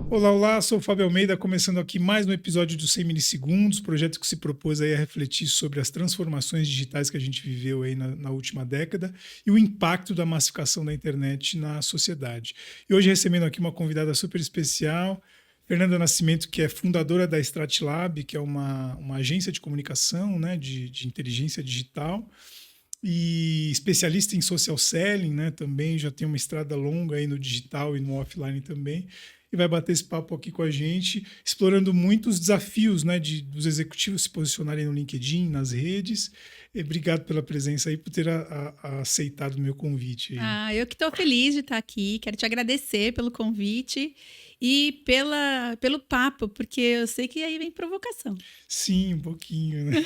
Olá, olá, sou o Fábio Almeida, começando aqui mais um episódio do 100 Milissegundos, projeto que se propôs aí a refletir sobre as transformações digitais que a gente viveu aí na última década e o impacto da massificação da internet na sociedade. E hoje recebendo aqui uma convidada super especial, Fernanda Nascimento, que é fundadora da Stratlab, que é uma agência de comunicação, né, de inteligência digital, e especialista em social selling, né, também já tem uma estrada longa aí no digital e no offline também, e vai bater esse papo aqui com a gente, explorando muito os desafios, né, dos executivos se posicionarem no LinkedIn, nas redes. E obrigado pela presença aí, por ter aceitado o meu convite. Eu que estou feliz de estar aqui, quero te agradecer pelo convite e pelo papo, porque eu sei que aí vem provocação. Sim, um pouquinho, né?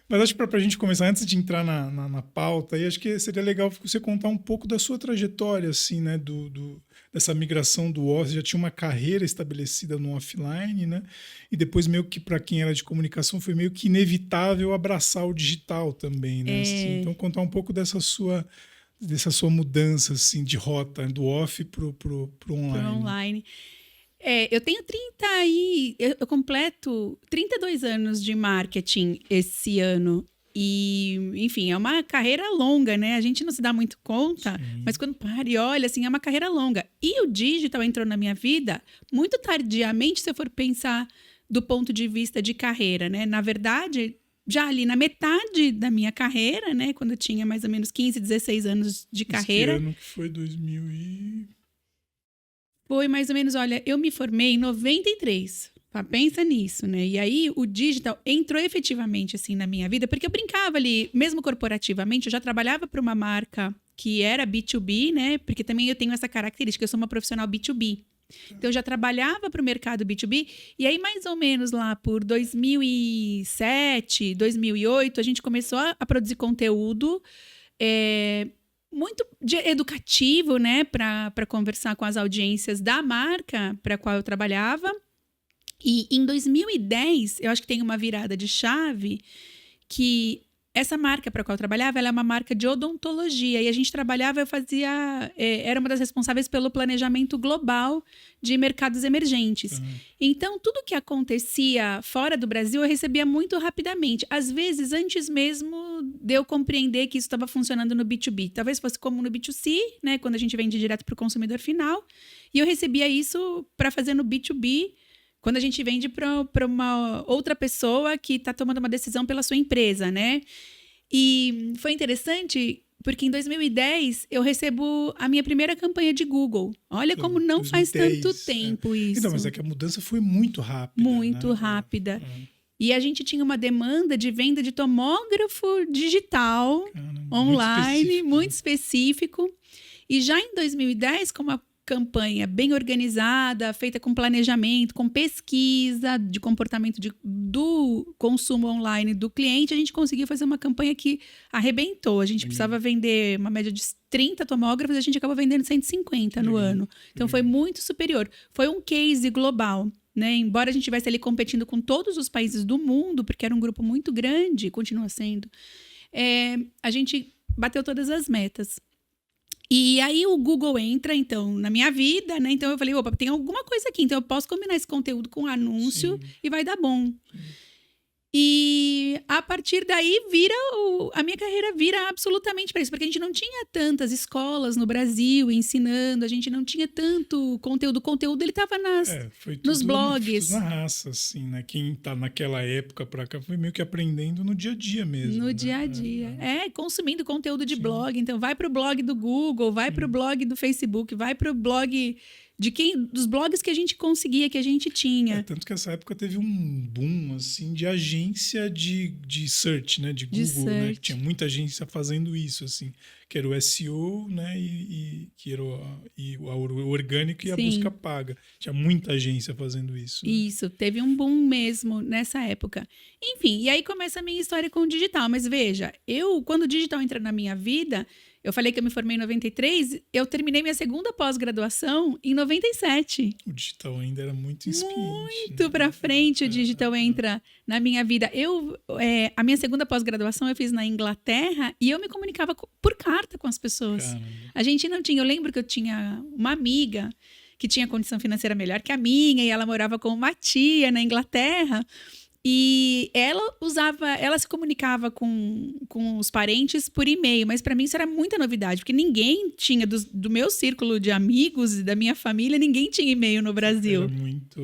Mas acho que para a gente começar, antes de entrar na pauta, aí acho que seria legal você contar um pouco da sua trajetória, assim, né? Dessa migração do off. Você já tinha uma carreira estabelecida no offline, né? E depois, meio que para quem era de comunicação, foi meio que inevitável abraçar o digital também, né? Assim, então, contar um pouco dessa sua mudança, assim, de rota, do off pro online. Pro online. Eu tenho eu completo 32 anos de marketing esse ano. E, enfim, é uma carreira longa, né? A gente não se dá muito conta, mas quando para e olha, assim, é uma carreira longa. E o digital entrou na minha vida muito tardiamente, se eu for pensar do ponto de vista de carreira, né? Na verdade, já ali na metade da minha carreira, né? Quando eu tinha mais ou menos 15, 16 anos de carreira. Esse ano que foi 2000 e... Foi mais ou menos, olha, eu me formei em 93. Pensa nisso, né? E aí o digital entrou efetivamente assim na minha vida, porque eu brincava ali, mesmo corporativamente, eu já trabalhava para uma marca que era B2B, né? Porque também eu tenho essa característica, eu sou uma profissional B2B. Então eu já trabalhava para o mercado B2B, e aí mais ou menos lá por 2007, 2008, a gente começou a produzir conteúdo muito educativo, né, para conversar com as audiências da marca para a qual eu trabalhava. E em 2010, eu acho que tem uma virada de chave que essa marca para a qual eu trabalhava, ela é uma marca de odontologia. E a gente trabalhava, era uma das responsáveis pelo planejamento global de mercados emergentes. Então, tudo que acontecia fora do Brasil, eu recebia muito rapidamente. Às vezes, antes mesmo de eu compreender que isso estava funcionando no B2B. Talvez fosse como no B2C, né, quando a gente vende direto para o consumidor final. E eu recebia isso para fazer no B2B, quando a gente vende para uma outra pessoa que está tomando uma decisão pela sua empresa, né? E foi interessante porque em 2010 eu recebo a minha primeira campanha de Google. Olha como não 2010, faz tanto tempo isso. Então, mas é que a mudança foi muito rápida. Muito rápida. E a gente tinha uma demanda de venda de tomógrafo digital, online, muito específico. E já em 2010, como a campanha bem organizada, feita com planejamento, com pesquisa de comportamento do consumo online do cliente, a gente conseguiu fazer uma campanha que arrebentou. A gente precisava vender uma média de 30 tomógrafos, a gente acabou vendendo 150 no ano. Então foi muito superior. Foi um case global, né? Embora a gente estivesse ali competindo com todos os países do mundo, porque era um grupo muito grande, continua sendo, a gente bateu todas as metas. E aí o Google entra, então, na minha vida, né? Então eu falei, opa, tem alguma coisa aqui. Então eu posso combinar esse conteúdo com anúncio e vai dar bom. E a partir daí a minha carreira vira absolutamente para isso. Porque a gente não tinha tantas escolas no Brasil ensinando, a gente não tinha tanto conteúdo. O conteúdo, ele estava nos blogs. Na raça, assim, né? Quem tá naquela época para cá foi meio que aprendendo no dia a dia mesmo. No dia a dia. Consumindo conteúdo de blog. Então vai pro blog do Google, vai pro blog do Facebook, vai pro blog dos blogs que a gente conseguia, que a gente tinha. Tanto que essa época teve um boom, assim, de agência de search, né? De Google, né? Que tinha muita agência fazendo isso, assim. Que era o SEO, né? Que era o orgânico e a busca paga. Tinha muita agência fazendo isso. Né? Isso, teve um boom mesmo nessa época. Enfim, e aí começa a minha história com o digital. Mas veja, quando o digital entra na minha vida... Eu falei que eu me formei em 93, eu terminei minha segunda pós-graduação em 97. O digital ainda era muito incipiente. Muito para frente o digital entra na minha vida. A minha segunda pós-graduação eu fiz na Inglaterra e eu me comunicava por carta com as pessoas. Caramba. A gente não tinha... Eu lembro que eu tinha uma amiga que tinha condição financeira melhor que a minha, e ela morava com uma tia na Inglaterra. E ela se comunicava com os parentes por e-mail, mas para mim isso era muita novidade, porque ninguém tinha, do meu círculo de amigos e da minha família, ninguém tinha e-mail no Brasil. Era muito...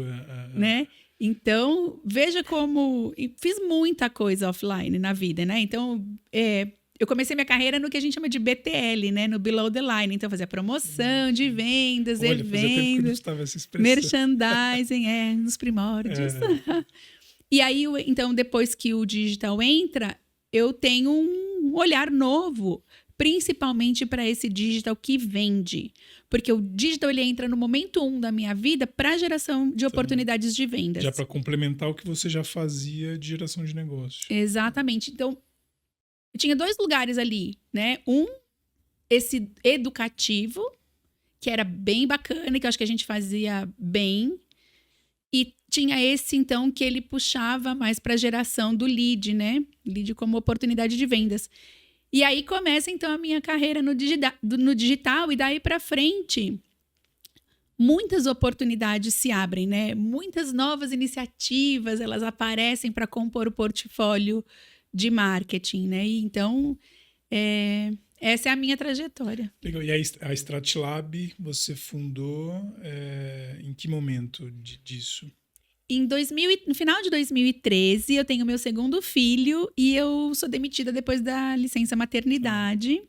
Né? Então, veja como... Fiz muita coisa offline na vida, né? Então, eu comecei minha carreira no que a gente chama de BTL, né? No Below the Line. Então, fazia promoção de vendas, Olha, fazia tempo que eu não eventos, escutava essa expressão. merchandising, nos primórdios. E aí, então, depois que o digital entra, eu tenho um olhar novo, principalmente para esse digital que vende. Porque o digital ele entra no momento 1 da minha vida para geração de oportunidades de vendas. Já para complementar o que você já fazia de geração de negócio. Exatamente. Então, eu tinha 2 lugares ali, né? Esse educativo, que era bem bacana, que eu acho que a gente fazia bem. E tinha esse, então, que ele puxava mais para a geração do lead, né? Lead como oportunidade de vendas. E aí começa, então, a minha carreira no digital. E daí para frente, muitas oportunidades se abrem, né? Muitas novas iniciativas, elas aparecem para compor o portfólio de marketing, né? E então, essa é a minha trajetória. Legal. E a Stratlab, você fundou em que momento disso? No final de 2013, eu tenho meu segundo filho e eu sou demitida depois da licença maternidade.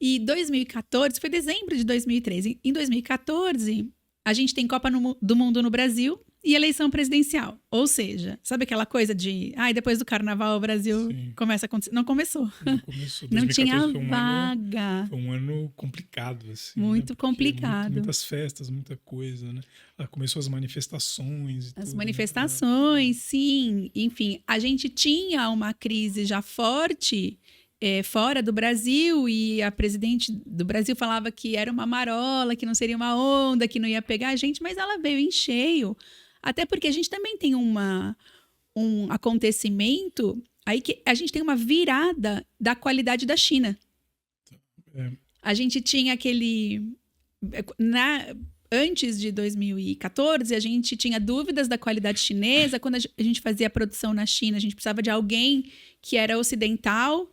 E 2014, foi dezembro de 2013. Em 2014, a gente tem Copa do Mundo no Brasil e eleição presidencial. Ou seja, sabe aquela coisa de... depois do carnaval o Brasil começa a acontecer. Não começou. Não começou. Não tinha foi vaga. Foi um ano complicado, assim. Muito complicado. Muitas festas, muita coisa, né? Começou as manifestações e As tudo, manifestações, né? sim. Enfim, a gente tinha uma crise já forte fora do Brasil, e a presidente do Brasil falava que era uma marola, que não seria uma onda, que não ia pegar a gente, mas ela veio em cheio. Até porque a gente também tem um acontecimento aí que a gente tem uma virada da qualidade da China. A gente tinha antes de 2014, a gente tinha dúvidas da qualidade chinesa. Quando a gente fazia a produção na China, a gente precisava de alguém que era ocidental,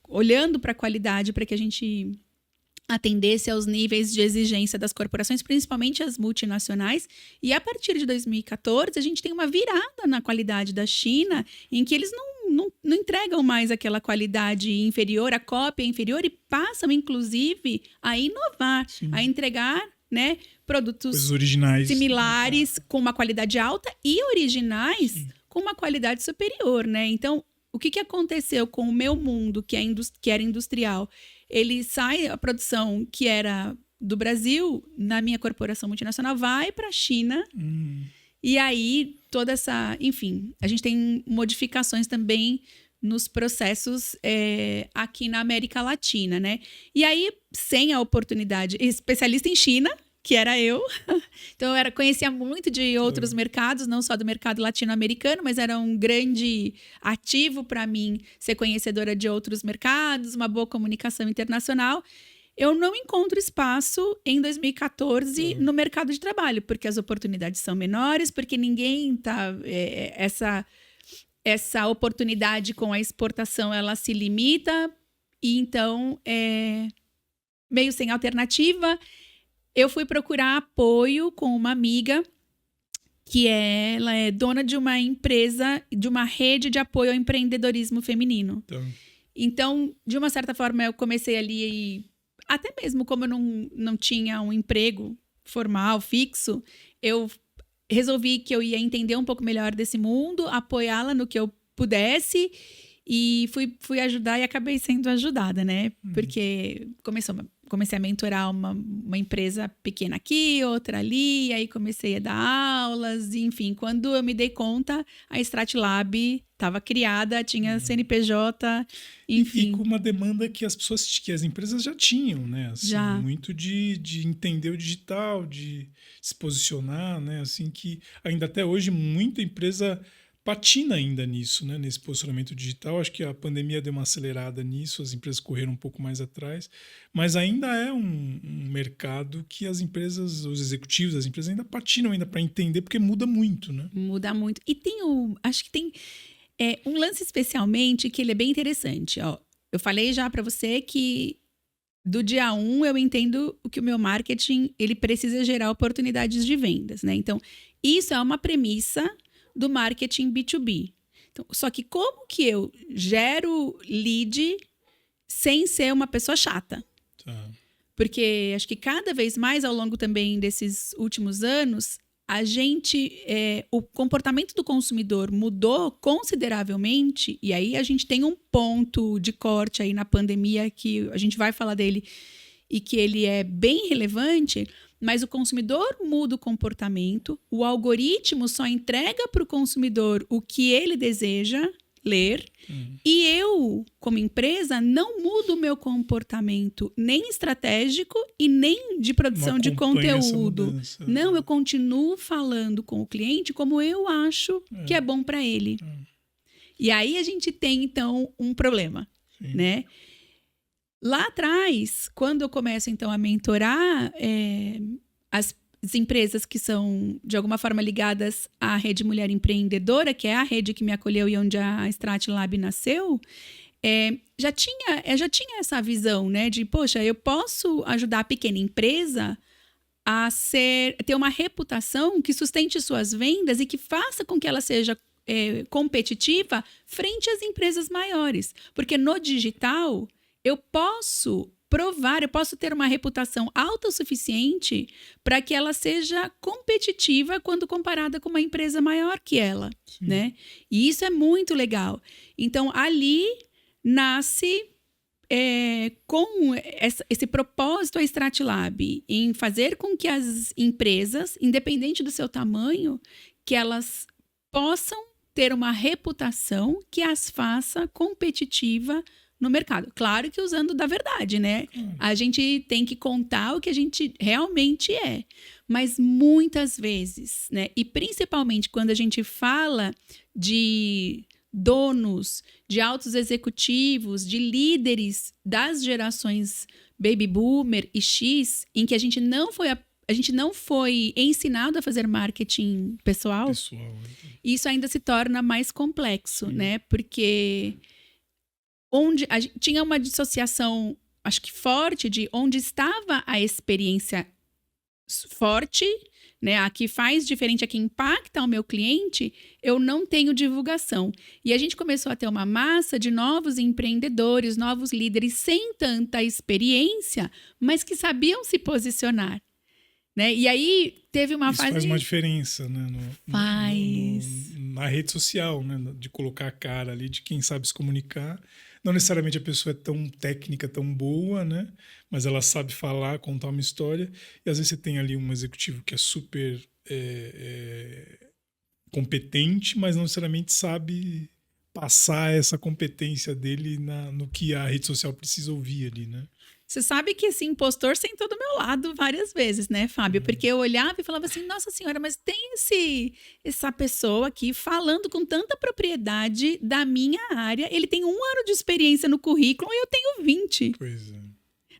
olhando para a qualidade, para que a gente atendesse aos níveis de exigência das corporações, principalmente as multinacionais. E a partir de 2014, a gente tem uma virada na qualidade da China, em que eles não entregam mais aquela qualidade inferior, a cópia inferior, e passam, inclusive, a inovar, a entregar, né, produtos originais, similares, com uma qualidade alta, e originais com uma qualidade superior, né? Então, o que aconteceu com o meu mundo, que era industrial? Ele sai, a produção que era do Brasil, na minha corporação multinacional, vai para a China. E aí, toda essa... Enfim, a gente tem modificações também nos processos aqui na América Latina, né? E aí, sem a oportunidade... Especialista em China, que era eu. Então, eu conhecia muito de outros mercados, não só do mercado latino-americano, mas era um grande ativo para mim ser conhecedora de outros mercados, uma boa comunicação internacional. Eu não encontro espaço em 2014 no mercado de trabalho, porque as oportunidades são menores, porque ninguém está... Essa oportunidade com a exportação, ela se limita, e então, meio sem alternativa. Eu fui procurar apoio com uma amiga, que ela é dona de uma empresa, de uma rede de apoio ao empreendedorismo feminino. Então, de uma certa forma, eu comecei ali, até mesmo como eu não tinha um emprego formal, fixo, eu resolvi que eu ia entender um pouco melhor desse mundo, apoiá-la no que eu pudesse, e fui ajudar e acabei sendo ajudada, né? Porque comecei a mentorar uma empresa pequena aqui, outra ali, aí comecei a dar aulas, enfim. Quando eu me dei conta, a Stratlab estava criada, tinha CNPJ, enfim. E com uma demanda que as empresas já tinham, né? Assim, já. Muito de entender o digital, de se posicionar, né? Assim, que ainda até hoje muita empresa patina ainda nisso, né? Nesse posicionamento digital. Acho que a pandemia deu uma acelerada nisso, as empresas correram um pouco mais atrás, mas ainda é um mercado que as empresas, os executivos das empresas ainda patinam ainda para entender, porque muda muito, né? Muda muito. E acho que tem um lance especialmente que ele é bem interessante. Ó, eu falei já para você que do dia 1 eu entendo que o meu marketing ele precisa gerar oportunidades de vendas, né? Então, isso é uma premissa do marketing B2B. Então, só que como que eu gero lead sem ser uma pessoa chata? Tá. Porque acho que cada vez mais ao longo também desses últimos anos, o comportamento do consumidor mudou consideravelmente, e aí a gente tem um ponto de corte aí na pandemia que a gente vai falar dele e que ele é bem relevante, mas o consumidor muda o comportamento, o algoritmo só entrega para o consumidor o que ele deseja ler, e eu, como empresa, não mudo o meu comportamento nem estratégico e nem de produção de conteúdo. Não, eu continuo falando com o cliente como eu acho que é bom para ele. E aí a gente tem, então, um problema, né? Lá atrás, quando eu começo, então, a mentorar as empresas que são, de alguma forma, ligadas à Rede Mulher Empreendedora, que é a rede que me acolheu e onde a Stratlab nasceu, já tinha essa visão, né? De, poxa, eu posso ajudar a pequena empresa a ter uma reputação que sustente suas vendas e que faça com que ela seja competitiva frente às empresas maiores. Porque no digital, eu posso provar, eu posso ter uma reputação alta o suficiente para que ela seja competitiva quando comparada com uma empresa maior que ela, né? E isso é muito legal. Então, ali nasce com esse propósito a Stratlab em fazer com que as empresas, independente do seu tamanho, que elas possam ter uma reputação que as faça competitiva no mercado. Claro que usando da verdade, né? A gente tem que contar o que a gente realmente é. Mas muitas vezes, né? E principalmente quando a gente fala de donos, de altos executivos, de líderes das gerações Baby Boomer e X, em que a gente não foi ensinado a fazer marketing pessoal. Isso ainda se torna mais complexo, né? Porque tinha uma dissociação, acho que forte, de onde estava a experiência forte, né? A que faz diferente, a que impacta o meu cliente, eu não tenho divulgação. E a gente começou a ter uma massa de novos empreendedores, novos líderes sem tanta experiência, mas que sabiam se posicionar. Né? E aí teve uma Isso fase... faz uma diferença, né? Na rede social, né? De colocar a cara ali de quem sabe se comunicar. Não necessariamente a pessoa é tão técnica, tão boa, né? Mas ela sabe falar, contar uma história. E às vezes você tem ali um executivo que é super competente, mas não necessariamente sabe passar essa competência dele no que a rede social precisa ouvir ali, né? Você sabe que esse impostor sentou do meu lado várias vezes, né, Fábio? Porque eu olhava e falava assim, nossa senhora, mas tem essa pessoa aqui falando com tanta propriedade da minha área. Ele tem 1 ano de experiência no currículo e eu tenho 20. Pois é.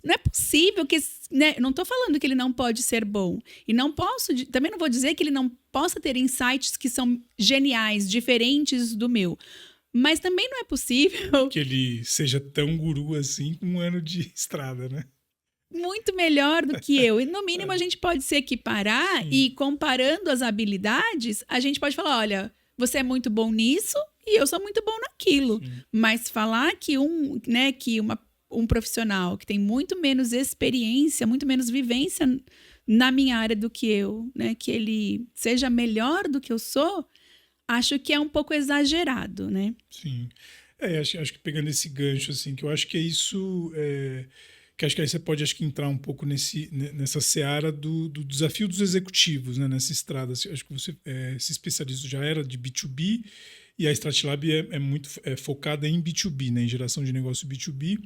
Não é possível que... Né? Não estou falando que ele não pode ser bom. E também não vou dizer que ele não possa ter insights que são geniais, diferentes do meu. Mas também não é possível... Que ele seja tão guru assim com 1 ano de estrada, né? Muito melhor do que eu. E no mínimo a gente pode se equiparar e comparando as habilidades, a gente pode falar, olha, você é muito bom nisso e eu sou muito bom naquilo. Mas falar que um profissional que tem muito menos experiência, muito menos vivência na minha área do que eu, né, que ele seja melhor do que eu sou, acho que é um pouco exagerado, né? Sim. Acho que pegando esse gancho, assim, que eu acho que é isso... que acho que aí você pode entrar um pouco nessa seara do desafio dos executivos, né, nessa estrada. Acho que você se especializou, já era de B2B, e a Stratlab é muito focada em B2B, né, em geração de negócio B2B,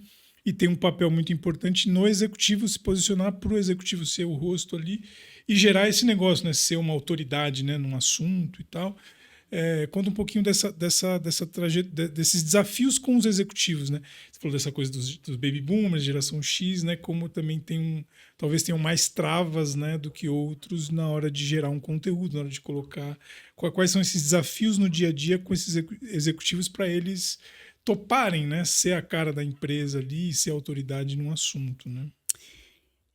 e tem um papel muito importante no executivo se posicionar para o executivo ser o rosto ali e gerar esse negócio, né, ser uma autoridade, né, num assunto e tal. Conta um pouquinho desses desafios com os executivos, né? Você falou dessa coisa dos baby boomers, geração X, né? Como também talvez tenham mais travas, né, do que outros na hora de gerar um conteúdo, na hora de colocar. Quais são esses desafios no dia a dia com esses executivos para eles toparem, né, ser a cara da empresa ali e ser autoridade num assunto, né?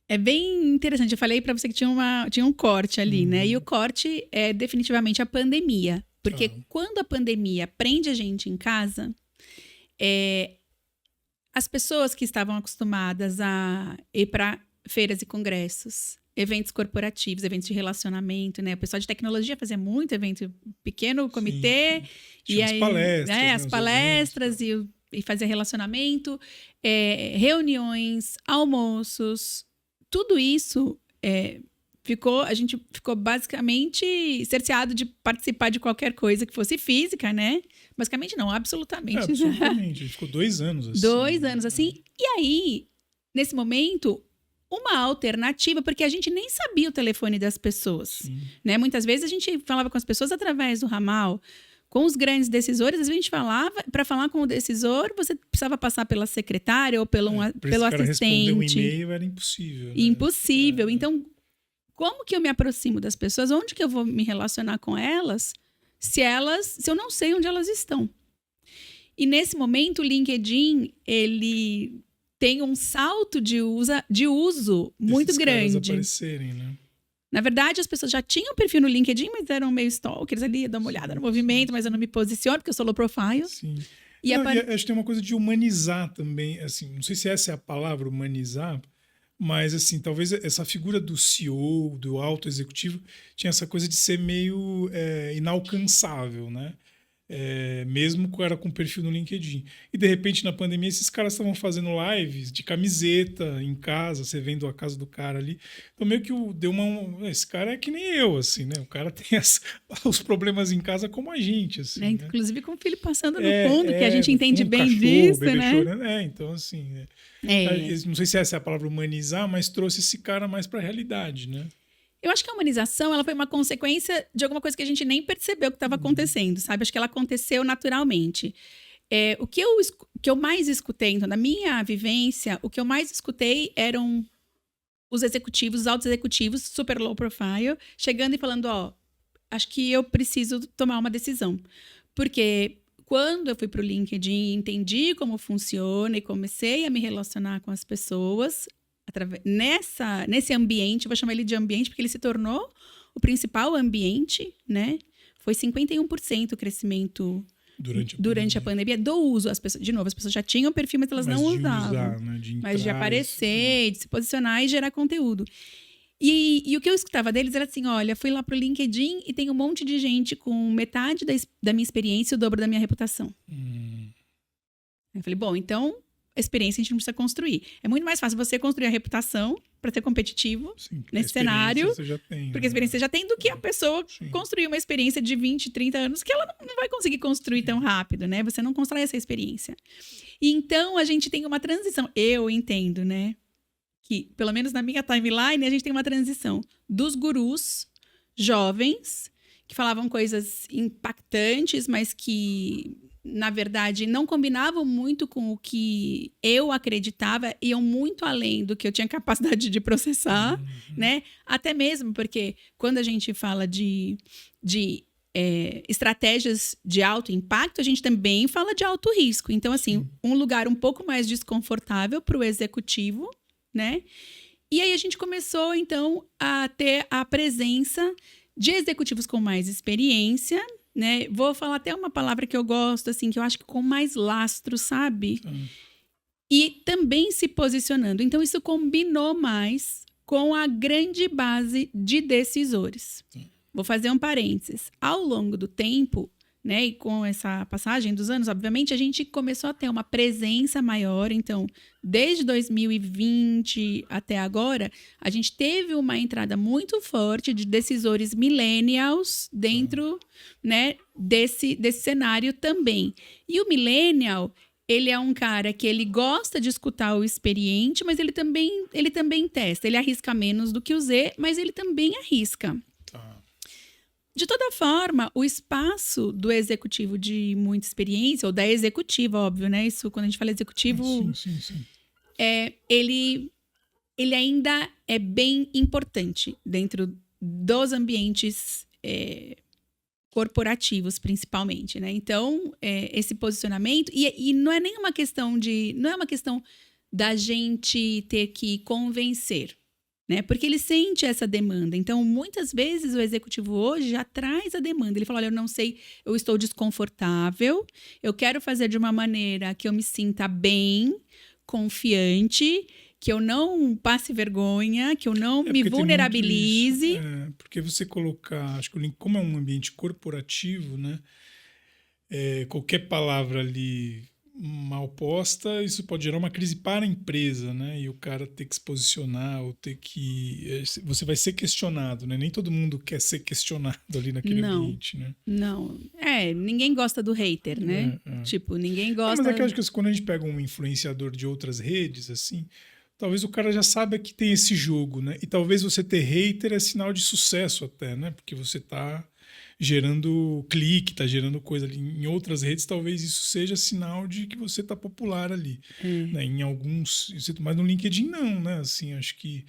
É bem interessante. Eu falei para você que tinha um corte ali, né? E o corte é definitivamente a pandemia. Porque quando a pandemia prende a gente em casa, as pessoas que estavam acostumadas a ir para feiras e congressos, eventos corporativos, eventos de relacionamento, né? O pessoal de tecnologia fazia muito evento, pequeno comitê. Sim. As palestras. As palestras e fazia relacionamento, reuniões, almoços. Tudo isso a gente ficou basicamente cerceado de participar de qualquer coisa que fosse física, né? Basicamente não, absolutamente. Absolutamente. A gente ficou 2 anos assim. 2 anos assim. E aí, nesse momento, uma alternativa, porque a gente nem sabia o telefone das pessoas, né? Muitas vezes a gente falava com as pessoas através do ramal. Com os grandes decisores, às vezes a gente falava, para falar com o decisor, você precisava passar pela secretária ou pelo assistente. Responder um e-mail era impossível. Né? Impossível. Então, como que eu me aproximo das pessoas? Onde que eu vou me relacionar com elas se eu não sei onde elas estão? E nesse momento, o LinkedIn, ele tem um salto de uso muito grande. Caras aparecerem, né? Na verdade, as pessoas já tinham perfil no LinkedIn, mas eram meio stalkers ali, dar uma olhada no movimento, mas eu não me posiciono, porque eu sou low profile. Sim. E acho que tem uma coisa de humanizar também, assim, não sei se essa é a palavra, humanizar, mas, assim, talvez essa figura do CEO, do alto executivo, tinha essa coisa de ser meio inalcançável, né? Mesmo que era com perfil no LinkedIn. E, de repente, na pandemia, esses caras estavam fazendo lives de camiseta em casa, você vendo a casa do cara ali. Então, meio que deu esse cara é que nem eu, assim, né? O cara tem os problemas em casa como a gente, assim. Né? Inclusive com o filho passando no fundo, que a gente entende bem cachorro, disso, bebê né? chorando. Então, assim... Não sei se essa é a palavra humanizar, mas trouxe esse cara mais para a realidade, né? Eu acho que a humanização ela foi uma consequência de alguma coisa que a gente nem percebeu que estava acontecendo, sabe? Acho que ela aconteceu naturalmente. O que eu mais escutei, então, na minha vivência, o que eu mais escutei eram os executivos, os altos executivos, super low profile, chegando e falando, acho que eu preciso tomar uma decisão. Porque quando eu fui para o LinkedIn, entendi como funciona e comecei a me relacionar com as pessoas... Nesse ambiente, vou chamar ele de ambiente porque ele se tornou o principal ambiente, né? Foi 51% o crescimento durante a pandemia do uso. As pessoas já tinham perfil, mas elas não usavam. Né? Mas de aparecer, de se posicionar e gerar conteúdo. E o que eu escutava deles era assim, olha, fui lá pro LinkedIn e tem um monte de gente com metade da minha experiência e o dobro da minha reputação. Eu falei, bom, então... a experiência a gente não precisa construir. É muito mais fácil você construir a reputação para ser competitivo nesse cenário. Você já tem, porque a experiência você já tem do que a pessoa construir uma experiência de 20, 30 anos que ela não vai conseguir construir tão rápido, né? Você não constrói essa experiência. E então, a gente tem uma transição. Eu entendo, né? Que, pelo menos na minha timeline, a gente tem uma transição dos gurus jovens que falavam coisas impactantes, mas que... na verdade, não combinavam muito com o que eu acreditava, iam muito além do que eu tinha capacidade de processar, né? Até mesmo porque quando a gente fala de estratégias de alto impacto, a gente também fala de alto risco. Então, assim, um lugar um pouco mais desconfortável para o executivo, né? E aí a gente começou, então, a ter a presença de executivos com mais experiência, né? Vou falar até uma palavra que eu gosto, assim, que eu acho que com mais lastro, sabe? E também se posicionando. Então, isso combinou mais com a grande base de decisores. Vou fazer um parênteses. Ao longo do tempo, né, e com essa passagem dos anos, obviamente, a gente começou a ter uma presença maior. Então, desde 2020 até agora, a gente teve uma entrada muito forte de decisores millennials dentro, né, desse cenário também. E o millennial, ele é um cara que ele gosta de escutar o experiente, mas ele também testa. Ele arrisca menos do que o Z, mas ele também arrisca. De toda forma, o espaço do executivo de muita experiência, ou da executiva, óbvio, né? Isso, quando a gente fala executivo, Sim. ele ainda é bem importante dentro dos ambientes corporativos, principalmente, né? Então, esse posicionamento... E não é nem uma questão de... Não é uma questão da gente ter que convencer, né? Porque ele sente essa demanda. Então, muitas vezes, o executivo hoje já traz a demanda. Ele fala, olha, eu não sei, eu estou desconfortável, eu quero fazer de uma maneira que eu me sinta bem, confiante, que eu não passe vergonha, que eu não me vulnerabilize. Porque você colocar, acho que como é um ambiente corporativo, né? Qualquer palavra ali mal posta, isso pode gerar uma crise para a empresa, né? E o cara ter que se posicionar ou ter que... Você vai ser questionado, né? Nem todo mundo quer ser questionado ali naquele ambiente, né? Não. Ninguém gosta do hater, né? Tipo, ninguém gosta... Mas é que eu acho que quando a gente pega um influenciador de outras redes, assim, talvez o cara já saiba que tem esse jogo, né? E talvez você ter hater é sinal de sucesso até, né? Porque você tá gerando clique, tá gerando coisa ali. Em outras redes, talvez isso seja sinal de que você tá popular ali. Né? Em alguns... Mas no LinkedIn não, né? Assim, acho que...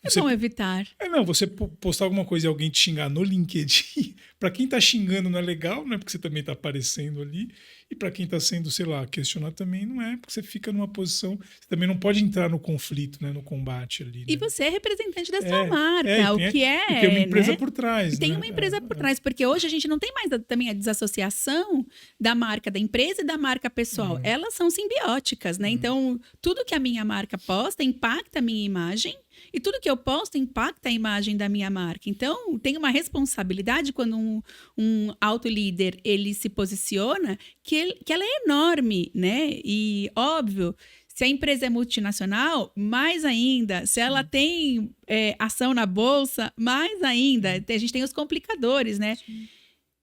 É bom evitar. Você postar alguma coisa e alguém te xingar no LinkedIn, para quem tá xingando não é legal, né? Porque você também tá aparecendo ali. E para quem tá sendo, sei lá, questionado também não é, porque você fica numa posição... Você também não pode entrar no conflito, né? No combate ali. Né? E você é representante da sua marca, o que é... E tem uma empresa por trás, e tem uma empresa por trás, porque hoje a gente não tem mais também a desassociação da marca da empresa e da marca pessoal. Elas são simbióticas, né? Então, tudo que a minha marca posta impacta a minha imagem, e tudo que eu posto impacta a imagem da minha marca. Então, tem uma responsabilidade quando um alto líder ele se posiciona, que ela é enorme, né? E, óbvio, se a empresa é multinacional, mais ainda. Se ela tem ação na bolsa, mais ainda. A gente tem os complicadores, né? Sim.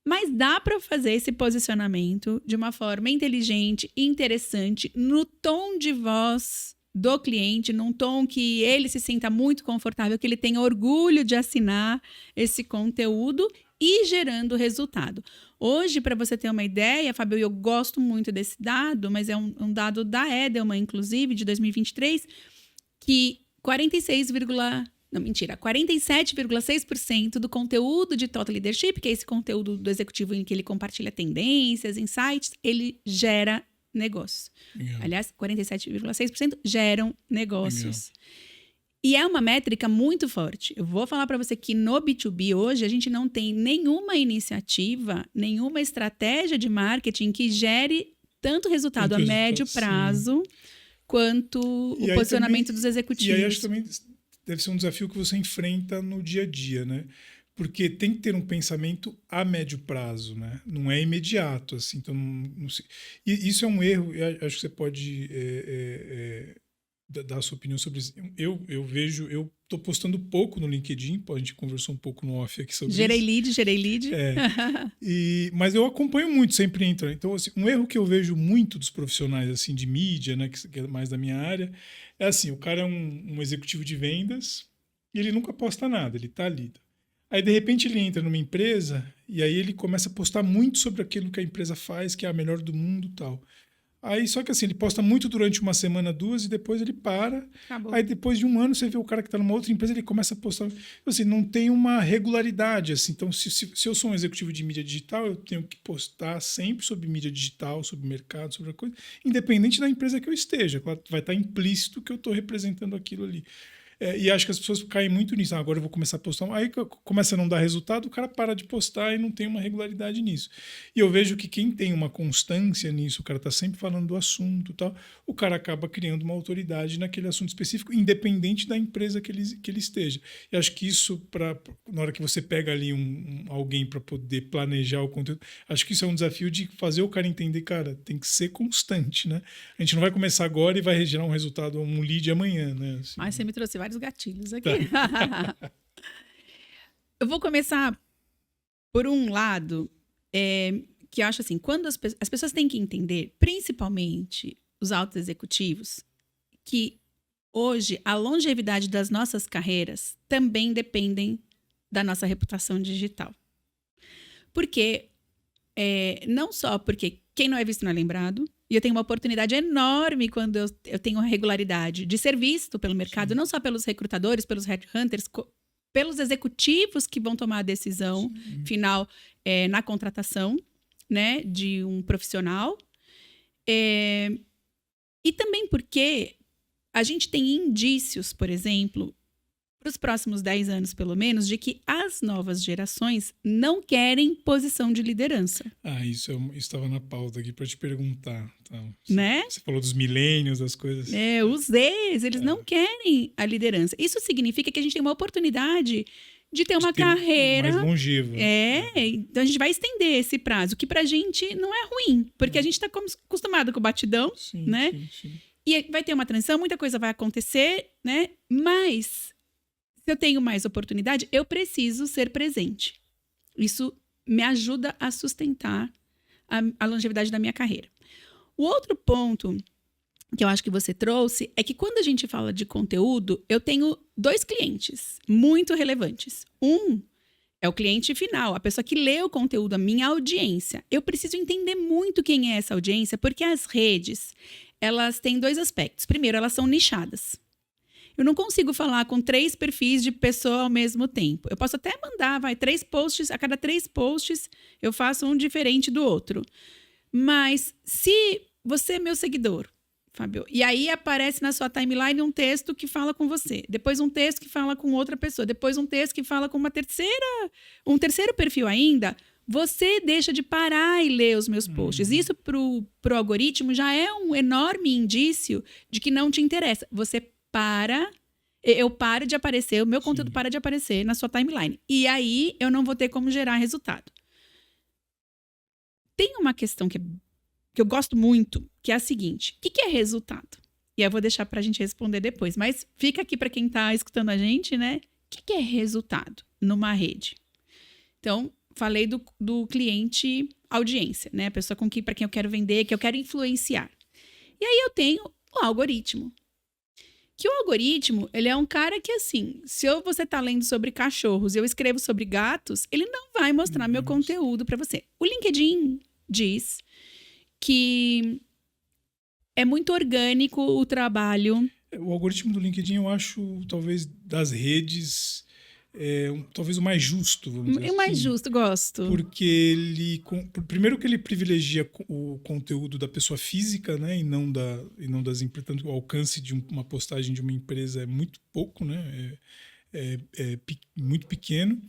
Mas dá para fazer esse posicionamento de uma forma inteligente, interessante, no tom de voz do cliente, num tom que ele se sinta muito confortável, que ele tenha orgulho de assinar esse conteúdo e gerando resultado. Hoje, para você ter uma ideia, Fábio, eu gosto muito desse dado, mas é um dado da Edelman, inclusive, de 2023, que 47,6% do conteúdo de Thought Leadership, que é esse conteúdo do executivo em que ele compartilha tendências, insights, ele gera negócio. Legal. Aliás, 47,6% geram negócios. Legal. E é uma métrica muito forte. Eu vou falar para você que no B2B hoje a gente não tem nenhuma iniciativa, nenhuma estratégia de marketing que gere tanto resultado a médio prazo quanto o posicionamento dos executivos. E aí acho que também deve ser um desafio que você enfrenta no dia a dia, né? Porque tem que ter um pensamento a médio prazo, né? Não é imediato, assim. Então, não sei. E isso é um erro, acho que você pode dar a sua opinião sobre isso. Eu vejo, eu estou postando pouco no LinkedIn, a gente conversou um pouco no off aqui sobre gerei isso. Lead. Mas eu acompanho muito, sempre entro. Então, assim, um erro que eu vejo muito dos profissionais assim, de mídia, né, que é mais da minha área, é assim, o cara é um executivo de vendas e ele nunca posta nada, ele está ali. Aí, de repente, ele entra numa empresa e aí ele começa a postar muito sobre aquilo que a empresa faz, que é a melhor do mundo e tal. Aí, só que assim, ele posta muito durante uma semana, duas, e depois ele para. Acabou. Aí, depois de um ano, você vê o cara que está numa outra empresa, ele começa a postar. Assim, não tem uma regularidade. Assim. Então, se eu sou um executivo de mídia digital, eu tenho que postar sempre sobre mídia digital, sobre mercado, sobre a coisa, independente da empresa que eu esteja. Vai estar implícito que eu estou representando aquilo ali. E acho que as pessoas caem muito nisso. Agora eu vou começar a postar. Aí começa a não dar resultado, o cara para de postar e não tem uma regularidade nisso. E eu vejo que quem tem uma constância nisso, o cara está sempre falando do assunto e tal, o cara acaba criando uma autoridade naquele assunto específico, independente da empresa que ele esteja. E acho que isso, na hora que você pega ali alguém para poder planejar o conteúdo, acho que isso é um desafio de fazer o cara entender, cara, tem que ser constante, né? A gente não vai começar agora e vai gerar um resultado, um lead amanhã, né? Assim, mas você me trouxe vários gatilhos aqui. Tá. Eu vou começar por um lado que eu acho assim, quando as pessoas têm que entender, principalmente os altos executivos, que hoje a longevidade das nossas carreiras também dependem da nossa reputação digital. Porque, não só porque quem não é visto não é lembrado, e eu tenho uma oportunidade enorme quando eu tenho regularidade de ser visto pelo mercado, não só pelos recrutadores, pelos headhunters, pelos executivos que vão tomar a decisão final na contratação, né, de um profissional. E também porque a gente tem indícios, por exemplo, para os próximos 10 anos, pelo menos, de que as novas gerações não querem posição de liderança. Isso estava na pauta aqui para te perguntar. Então, né? Você falou dos milênios, das coisas. Os Zs, eles não querem a liderança. Isso significa que a gente tem uma oportunidade de ter uma carreira mais longeva. Então a gente vai estender esse prazo, que pra gente não é ruim, porque a gente tá acostumado com o batidão, né? Sim. E vai ter uma transição, muita coisa vai acontecer, né? Mas se eu tenho mais oportunidade, eu preciso ser presente. Isso me ajuda a sustentar a longevidade da minha carreira. O outro ponto que eu acho que você trouxe é que quando a gente fala de conteúdo, eu tenho 2 clientes muito relevantes. Um é o cliente final, a pessoa que lê o conteúdo, a minha audiência. Eu preciso entender muito quem é essa audiência, porque as redes, elas têm 2 aspectos. Primeiro, elas são nichadas. Eu não consigo falar com 3 perfis de pessoa ao mesmo tempo. Eu posso até mandar, 3 posts, a cada 3 posts eu faço um diferente do outro. Mas se você é meu seguidor, Fábio, e aí aparece na sua timeline um texto que fala com você, depois um texto que fala com outra pessoa, depois um texto que fala com um terceiro perfil ainda, você deixa de parar e ler os meus posts. Isso pro algoritmo já é um enorme indício de que não te interessa. Eu paro de aparecer, o meu conteúdo para de aparecer na sua timeline. E aí eu não vou ter como gerar resultado. Tem uma questão que eu gosto muito, que é a seguinte: o que é resultado? E eu vou deixar pra gente responder depois, mas fica aqui pra quem tá escutando a gente, né? O que é resultado numa rede? Então, falei do cliente audiência, né? A pessoa para quem eu quero vender, que eu quero influenciar. E aí eu tenho o algoritmo. Que o algoritmo, ele é um cara que, assim, se você tá lendo sobre cachorros e eu escrevo sobre gatos, ele não vai mostrar meu conteúdo pra você. O LinkedIn diz que é muito orgânico o trabalho. O algoritmo do LinkedIn, eu acho, talvez, das redes, talvez o mais justo, vamos dizer assim. O mais justo, gosto. Porque primeiro que ele privilegia o conteúdo da pessoa física, né, e não das empresas. Tanto o alcance de uma postagem de uma empresa é muito pouco, né, muito pequeno.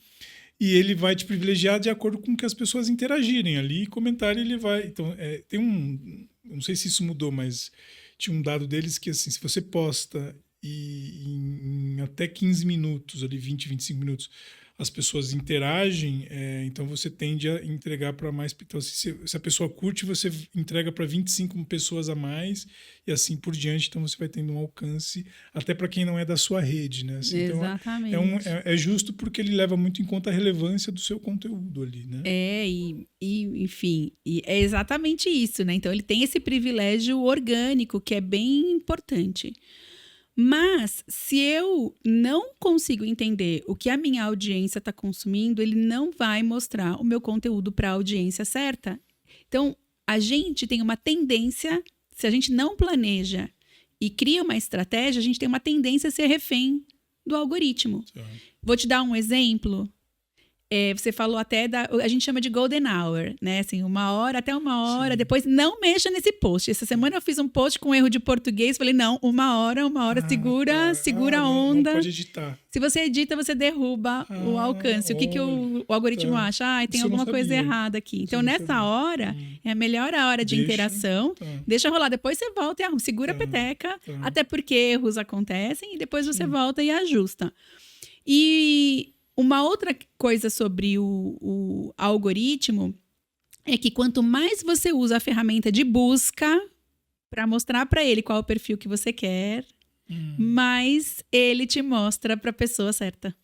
E ele vai te privilegiar de acordo com que as pessoas interagirem ali e comentarem, ele vai... Então, tem não sei se isso mudou, mas tinha um dado deles que, assim, se você posta e em até 15 minutos, ali 20, 25 minutos, as pessoas interagem, então você tende a entregar para mais... Então, se a pessoa curte, você entrega para 25 pessoas a mais e assim por diante. Então, você vai tendo um alcance até para quem não é da sua rede, né? Assim, exatamente. Então, é justo porque ele leva muito em conta a relevância do seu conteúdo ali, né? Enfim, é exatamente isso, né? Então, ele tem esse privilégio orgânico que é bem importante. Mas, se eu não consigo entender o que a minha audiência está consumindo, ele não vai mostrar o meu conteúdo para a audiência certa. Então, a gente tem uma tendência, se a gente não planeja e cria uma estratégia, a gente tem uma tendência a ser refém do algoritmo. Vou te dar um exemplo. Você falou até a gente chama de golden hour, né? Assim, 1 hora até 1 hora. Sim. Depois, não mexa nesse post. Essa semana eu fiz um post com erro de português. Falei, não, 1 hora, segura a onda. Não pode editar. Se você edita, você derruba o alcance. O que o algoritmo acha? Tem alguma coisa errada aqui. Então, nessa hora, é a melhor hora de interação. Deixa rolar. Depois você volta e segura a peteca. Até porque erros acontecem. E depois você volta e ajusta. E... uma outra coisa sobre o algoritmo é que quanto mais você usa a ferramenta de busca para mostrar para ele qual é o perfil que você quer, mais ele te mostra para a pessoa certa.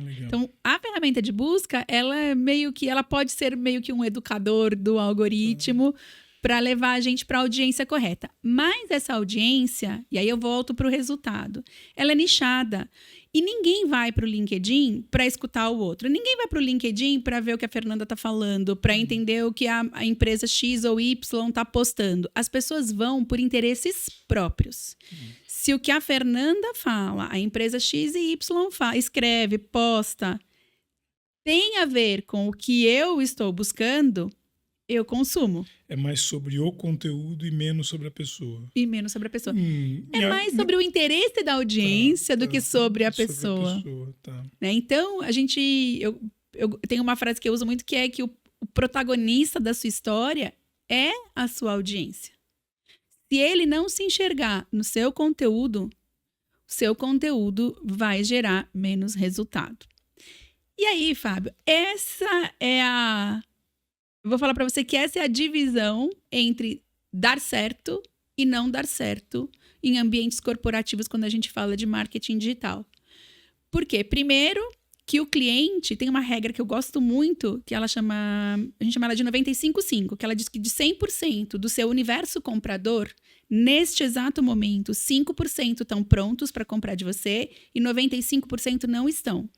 Legal. Então, a ferramenta de busca, ela pode ser meio que um educador do algoritmo para levar a gente para a audiência correta. Mas essa audiência, e aí eu volto para o resultado, ela é nichada. E ninguém vai para o LinkedIn para escutar o outro. Ninguém vai para o LinkedIn para ver o que a Fernanda está falando, para entender o que a empresa X ou Y está postando. As pessoas vão por interesses próprios. Se o que a Fernanda fala, a empresa X e Y escreve, posta, tem a ver com o que eu estou buscando, eu consumo. É mais sobre o conteúdo e menos sobre a pessoa. E menos sobre a pessoa. É mais sobre o interesse da audiência do que sobre a pessoa. Tá. Né? Então, eu tenho uma frase que eu uso muito, que é que o protagonista da sua história é a sua audiência. Se ele não se enxergar no seu conteúdo, o seu conteúdo vai gerar menos resultado. E aí, Fábio, eu vou falar para você que essa é a divisão entre dar certo e não dar certo em ambientes corporativos quando a gente fala de marketing digital. Por quê? Primeiro, que o cliente tem uma regra que eu gosto muito, que a gente chama ela de 95/5, que ela diz que de 100% do seu universo comprador, neste exato momento, 5% estão prontos para comprar de você e 95% não estão.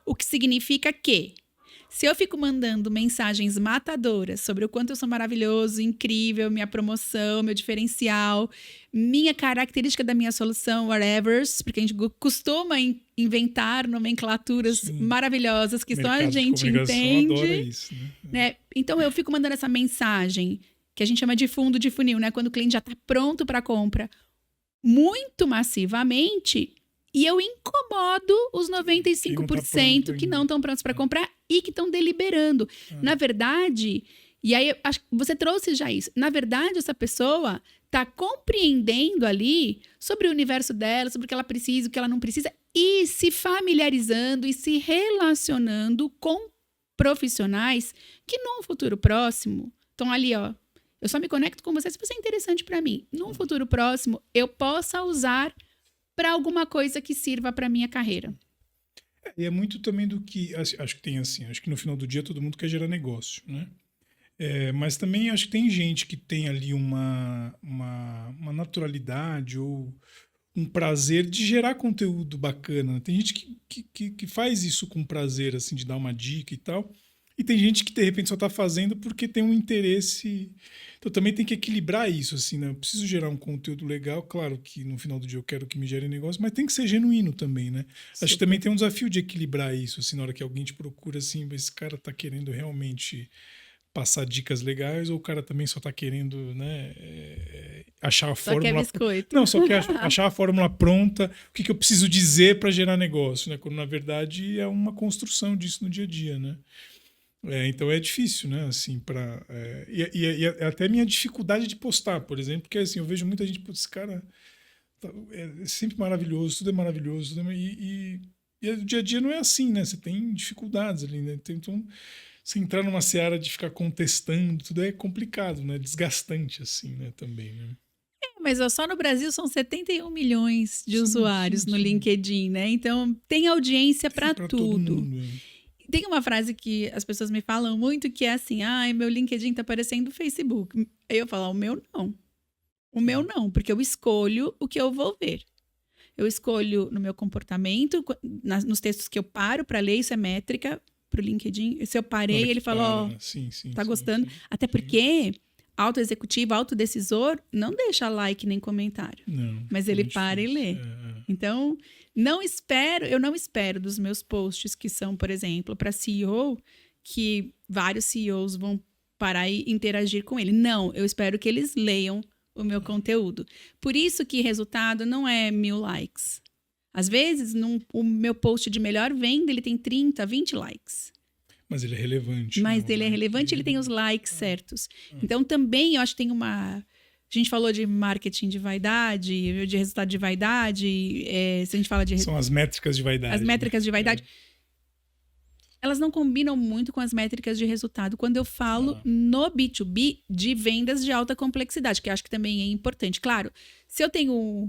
O que significa que se eu fico mandando mensagens matadoras sobre o quanto eu sou maravilhoso, incrível, minha promoção, meu diferencial, minha característica da minha solução, whatever, porque a gente costuma inventar nomenclaturas maravilhosas que só a gente entende. Adora isso, né? Então eu fico mandando essa mensagem que a gente chama de fundo de funil, né? Quando o cliente já está pronto para a compra, muito massivamente. E eu incomodo os 95% que não estão prontos para comprar e que estão deliberando. Na verdade, e aí acho que você trouxe já isso. Na verdade, essa pessoa está compreendendo ali sobre o universo dela, sobre o que ela precisa, o que ela não precisa, e se familiarizando e se relacionando com profissionais que num futuro próximo estão ali, ó. Eu só me conecto com você se você é interessante para mim. Num futuro próximo, eu possa usar para alguma coisa que sirva para minha carreira. E é muito também do que... Acho que tem assim, acho que no final do dia todo mundo quer gerar negócio, né? Mas também acho que tem gente que tem ali uma naturalidade ou um prazer de gerar conteúdo bacana. Tem gente que faz isso com prazer, assim, de dar uma dica e tal. E tem gente que, de repente, só está fazendo porque tem um interesse... Então, também tem que equilibrar isso, assim, né? Eu preciso gerar um conteúdo legal. Claro que, no final do dia, eu quero que me gere negócio, mas tem que ser genuíno também, né? Super. Acho que também tem um desafio de equilibrar isso, assim, na hora que alguém te procura, assim, esse cara está querendo realmente passar dicas legais ou o cara também só está querendo, né, achar a fórmula... Só quer biscoito. Não, só quer achar a fórmula pronta, o que eu preciso dizer para gerar negócio, né? Quando, na verdade, é uma construção disso no dia a dia, né? Então é difícil, né? Assim, e até minha dificuldade de postar, por exemplo, porque assim, eu vejo muita gente, esse cara é sempre maravilhoso, tudo é maravilhoso, e o dia a dia não é assim, né? Você tem dificuldades ali, né? Então, você entrar numa seara de ficar contestando, tudo é complicado, né? Desgastante, assim, né? Também, né? Mas só no Brasil são 71 milhões de usuários no LinkedIn, né? Então, tem audiência para tudo. Todo mundo, Tem uma frase que as pessoas me falam muito, que é assim, meu LinkedIn tá parecendo o Facebook. Aí eu falo, o meu não. O meu não, porque eu escolho o que eu vou ver. Eu escolho no meu comportamento, nos textos que eu paro para ler, isso é métrica pro LinkedIn. Se eu parei, ele fala, tá gostando. Sim. Até porque autoexecutivo, autodecisor, não deixa like nem comentário. Não, mas ele para e lê. Então... eu não espero dos meus posts que são, por exemplo, para CEO, que vários CEOs vão parar e interagir com ele. Não, eu espero que eles leiam o meu conteúdo. Por isso que resultado não é 1000 likes. Às vezes, o meu post de melhor venda, ele tem 30, 20 likes. Mas ele é relevante. Mas ele é relevante, ele tem os likes certos. Então, também, eu acho que tem uma... A gente falou de marketing de vaidade, de resultado de vaidade. Se a gente fala de... São as métricas de vaidade. As métricas de vaidade. Elas não combinam muito com as métricas de resultado quando eu falo no B2B de vendas de alta complexidade, que eu acho que também é importante. Claro, se eu tenho,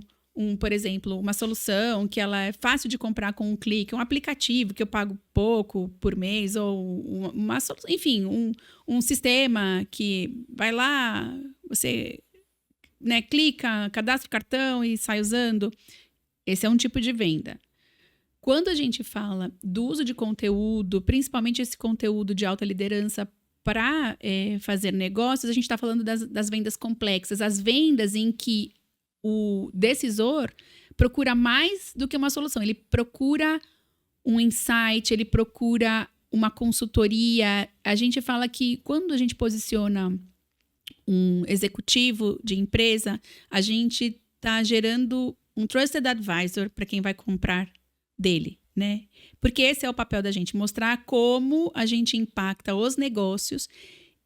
por exemplo, uma solução que ela é fácil de comprar com um clique, um aplicativo que eu pago pouco por mês, ou uma solução, enfim, um sistema que vai lá, você... clica, cadastra o cartão e sai usando. Esse é um tipo de venda. quando a gente fala do uso de conteúdo, principalmente esse conteúdo de alta liderança para fazer negócios, a gente está falando das vendas complexas, as vendas em que o decisor procura mais do que uma solução, ele procura um insight, ele procura uma consultoria. A gente fala que quando a gente posiciona um executivo de empresa, a gente está gerando um trusted advisor para quem vai comprar dele, né? Porque esse é o papel da gente, mostrar como a gente impacta os negócios,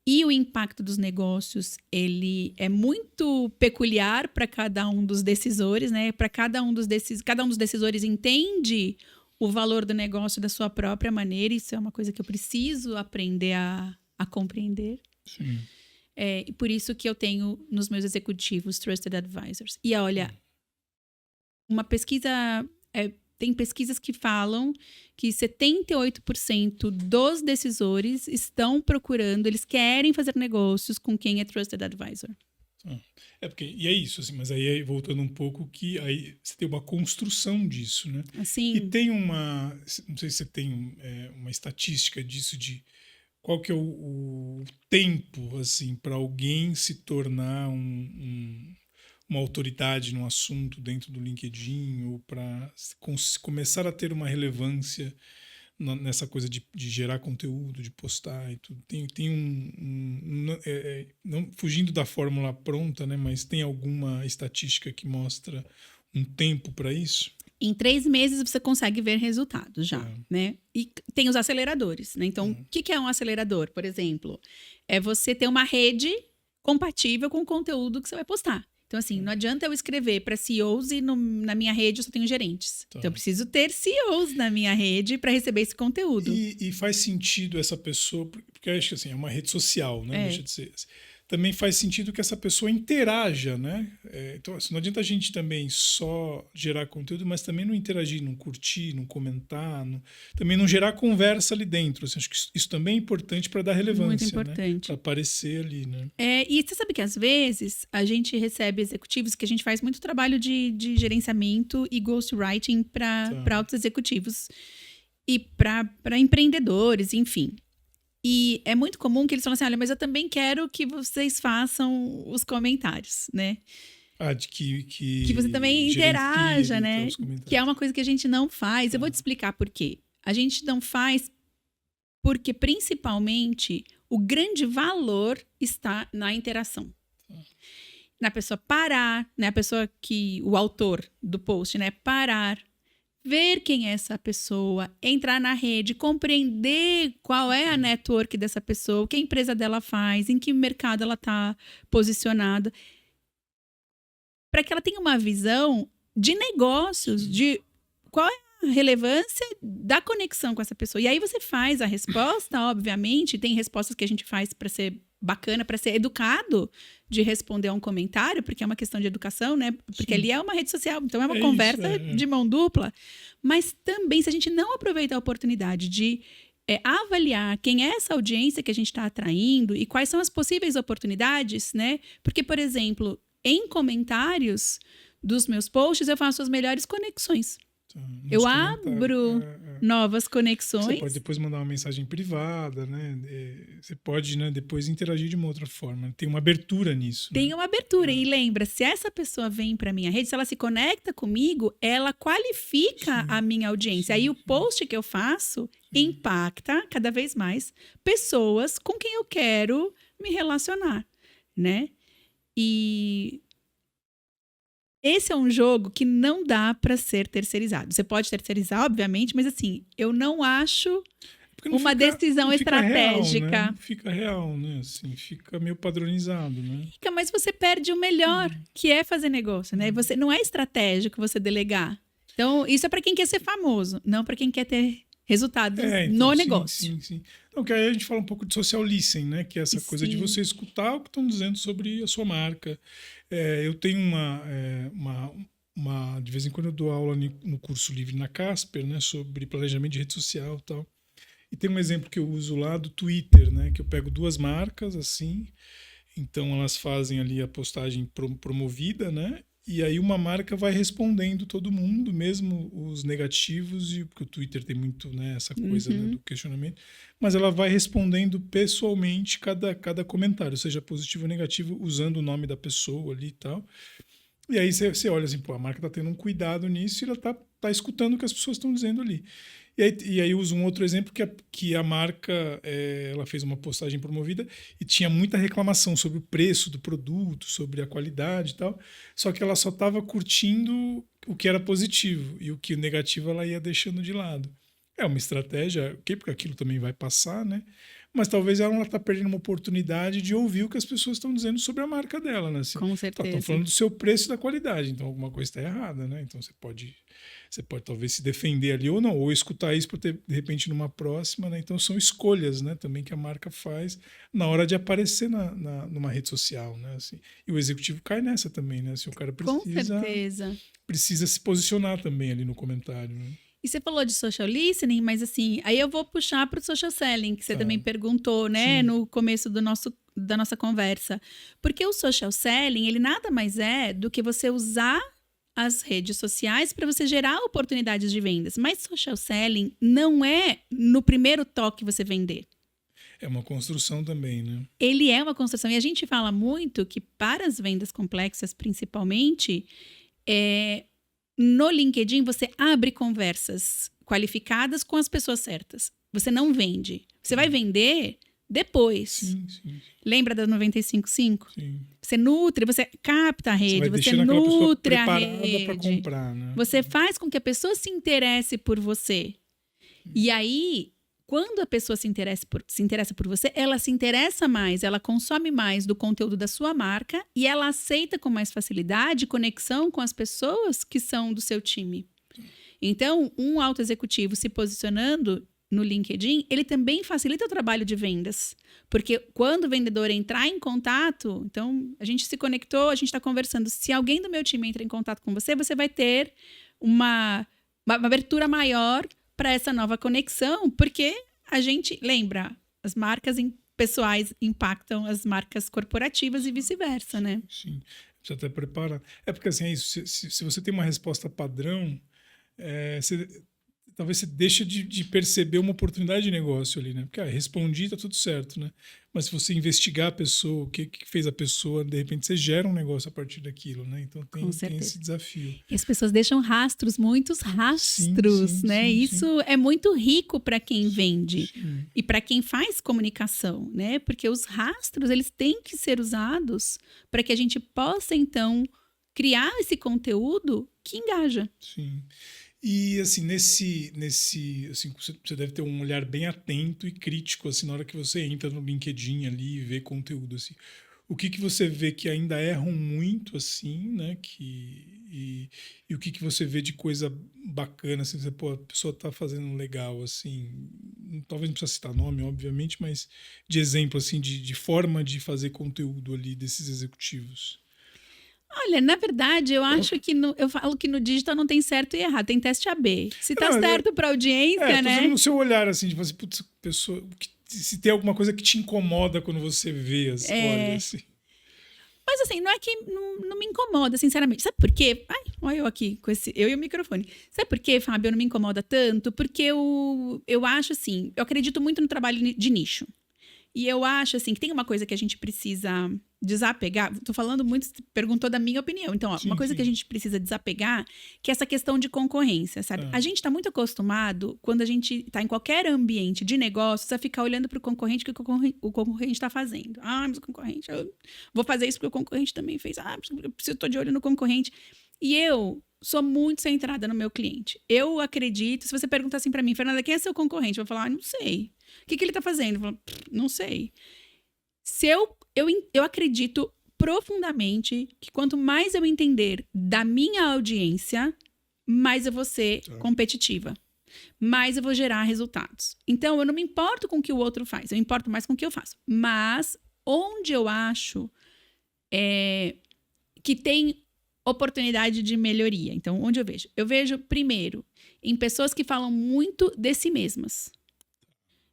e o impacto dos negócios, ele é muito peculiar para cada um dos decisores, né? Para cada um dos decisores entende o valor do negócio da sua própria maneira. Isso é uma coisa que eu preciso aprender a compreender. Sim. E por isso que eu tenho nos meus executivos Trusted Advisors. E olha, uma pesquisa... tem pesquisas que falam que 78% dos decisores estão procurando, eles querem fazer negócios com quem é Trusted Advisor. E é isso, assim, mas aí voltando um pouco, que aí você tem uma construção disso, né? Assim, E tem não sei se você tem uma estatística disso, de qual que é o tempo, assim, para alguém se tornar uma autoridade no assunto dentro do LinkedIn, ou para começar a ter uma relevância nessa coisa de gerar conteúdo, de postar e tudo. Tem não fugindo da fórmula pronta, né, mas tem alguma estatística que mostra um tempo para isso? em 3 meses você consegue ver resultados já, né? E tem os aceleradores, né? Então, o que é um acelerador, por exemplo? É você ter uma rede compatível com o conteúdo que você vai postar. Então, assim, não adianta eu escrever para CEOs e na minha rede eu só tenho gerentes. Então, eu preciso ter CEOs na minha rede para receber esse conteúdo. E faz sentido essa pessoa, porque eu acho que assim, é uma rede social, né? Deixa de ser. Também faz sentido que essa pessoa interaja, né? Então, assim, não adianta a gente também só gerar conteúdo, mas também não interagir, não curtir, não comentar, também não gerar conversa ali dentro. Assim, acho que isso também é importante para dar relevância. Muito importante. Né? Para aparecer ali, né? E você sabe que às vezes a gente recebe executivos, que a gente faz muito trabalho de gerenciamento e ghostwriting para altos executivos e para empreendedores, enfim. E é muito comum que eles falam assim, olha, mas eu também quero que vocês façam os comentários, né? De que você também interaja, né? Que é uma coisa que a gente não faz. Eu vou te explicar por quê. A gente não faz porque, principalmente, o grande valor está na interação. Na pessoa parar, né? O autor do post, né? Parar, ver quem é essa pessoa, entrar na rede, compreender qual é a network dessa pessoa, o que a empresa dela faz, em que mercado ela está posicionada, para que ela tenha uma visão de negócios, de qual é a relevância da conexão com essa pessoa. E aí você faz a resposta, obviamente, tem respostas que a gente faz para ser bacana, para ser educado de responder a um comentário, porque é uma questão de educação, né? Porque ali é uma rede social, então é uma conversa de mão dupla. Mas também, se a gente não aproveitar a oportunidade de avaliar quem é essa audiência que a gente está atraindo e quais são as possíveis oportunidades, né? Porque, por exemplo, em comentários dos meus posts, eu faço as melhores conexões. Eu abro novas conexões. Você pode depois mandar uma mensagem privada, né? Você pode, né, depois interagir de uma outra forma. Tem uma abertura nisso. Tem uma abertura. E lembra, se essa pessoa vem para minha rede, se ela se conecta comigo, ela qualifica a minha audiência. Aí o post que eu faço impacta cada vez mais pessoas com quem eu quero me relacionar, né? E esse é um jogo que não dá para ser terceirizado. Você pode terceirizar, obviamente, mas assim, eu não acho uma decisão estratégica. Real, né? Não fica real, né? Assim, fica meio padronizado, né? Fica, mas você perde o melhor, que é fazer negócio, né? Você não é estratégico você delegar. Então, isso é para quem quer ser famoso, não para quem quer ter resultados no negócio. Sim. Então, que aí a gente fala um pouco de social listening, né? Que é essa coisa de você escutar o que estão dizendo sobre a sua marca. Eu tenho de vez em quando eu dou aula no curso livre na Casper, né? Sobre planejamento de rede social e tal. E tem um exemplo que eu uso lá do Twitter, né? Que eu pego 2 marcas, assim. Então, elas fazem ali a postagem promovida, né? E aí uma marca vai respondendo todo mundo, mesmo os negativos, porque o Twitter tem muito, né, essa coisa, né, do questionamento, mas ela vai respondendo pessoalmente cada comentário, seja positivo ou negativo, usando o nome da pessoa ali e tal. E aí você olha assim, pô, a marca tá tendo um cuidado nisso e ela tá escutando o que as pessoas estão dizendo ali. E aí eu uso um outro exemplo que a marca ela fez uma postagem promovida e tinha muita reclamação sobre o preço do produto, sobre a qualidade e tal, só que ela só estava curtindo o que era positivo e o que o negativo ela ia deixando de lado. É uma estratégia, okay, porque aquilo também vai passar, né? Mas talvez ela está perdendo uma oportunidade de ouvir o que as pessoas estão dizendo sobre a marca dela, né? Assim, Com certeza. Estão falando do seu preço e da qualidade, então alguma coisa está errada, né? Então você pode talvez se defender ali ou não, ou escutar isso para ter, de repente, numa próxima, né? Então são escolhas, né? Também que a marca faz na hora de aparecer numa rede social, né? Assim, e o executivo cai nessa também, né? Assim, o cara precisa se posicionar também ali no comentário, né? E você falou de social listening, mas assim, aí eu vou puxar para o social selling, que você também perguntou, né, no começo da nossa conversa. Porque o social selling, ele nada mais é do que você usar as redes sociais para você gerar oportunidades de vendas. Mas social selling não é no primeiro toque você vender. É uma construção também, né? Ele é uma construção. E a gente fala muito que para as vendas complexas, principalmente, no LinkedIn, você abre conversas qualificadas com as pessoas certas. Você não vende. Você vai vender depois. Sim. Lembra da 95.5? Sim. Você nutre, você capta a rede, você nutre a rede. Para comprar, né? Você faz com que a pessoa se interesse por você. E aí, quando a pessoa se interessa por você, ela se interessa mais, ela consome mais do conteúdo da sua marca e ela aceita com mais facilidade conexão com as pessoas que são do seu time. Então, um alto executivo se posicionando no LinkedIn, ele também facilita o trabalho de vendas. Porque quando o vendedor entrar em contato, então a gente se conectou, a gente está conversando. Se alguém do meu time entra em contato com você, você vai ter uma abertura maior para essa nova conexão, porque a gente lembra, as marcas pessoais impactam as marcas corporativas e vice-versa, né? Sim, precisa até preparar. É porque assim, é isso, se você tem uma resposta padrão, talvez você deixe de perceber uma oportunidade de negócio ali, né? Porque respondi, tá tudo certo, né? Mas se você investigar a pessoa, o que fez a pessoa, de repente você gera um negócio a partir daquilo, né? Então tem esse desafio. E as pessoas deixam muitos rastros, sim, né? Sim, Isso é muito rico para quem vende sim. e para quem faz comunicação, né? Porque os rastros, eles têm que ser usados para que a gente possa, então, criar esse conteúdo que engaja. Sim. E, assim, assim, você deve ter um olhar bem atento e crítico, assim, na hora que você entra no LinkedIn ali e vê conteúdo, assim. O que você vê que ainda erram muito, assim, né? E o que você vê de coisa bacana, assim, a pessoa tá fazendo legal, assim, talvez não precisa citar nome, obviamente, mas de exemplo, assim, de forma de fazer conteúdo ali desses executivos. Olha, na verdade, eu acho que eu falo que no digital não tem certo e errado, tem teste AB. Se tá certo para audiência, né? No seu olhar, assim, tipo assim, putz, pessoa, se tem alguma coisa que te incomoda quando você vê as olha, assim. Mas assim, não é que não me incomoda, sinceramente. Sabe por quê? Ai, olha eu aqui, eu e o microfone. Sabe por quê, Fábio, não me incomoda tanto? Porque eu acho assim, eu acredito muito no trabalho de nicho. E eu acho, assim, que tem uma coisa que a gente precisa desapegar. Tô falando muito, você perguntou da minha opinião. Então, ó, uma coisa que a gente precisa desapegar, que é essa questão de concorrência, sabe? A gente tá muito acostumado, quando a gente tá em qualquer ambiente de negócios, a ficar olhando pro concorrente, o que o concorrente tá fazendo. Ah, mas o concorrente, eu vou fazer isso porque o concorrente também fez. Ah, eu tô de olho no concorrente. E eu sou muito centrada no meu cliente. Eu acredito, se você perguntar assim pra mim, Fernanda, quem é seu concorrente? Eu vou falar, não sei. O que ele tá fazendo? Eu falo, não sei. Eu acredito profundamente que quanto mais eu entender da minha audiência, mais eu vou ser competitiva. Mais eu vou gerar resultados. Então, eu não me importo com o que o outro faz. Eu me importo mais com o que eu faço. Mas, onde eu acho que tem oportunidade de melhoria. Então, onde eu vejo? Eu vejo, primeiro, em pessoas que falam muito de si mesmas.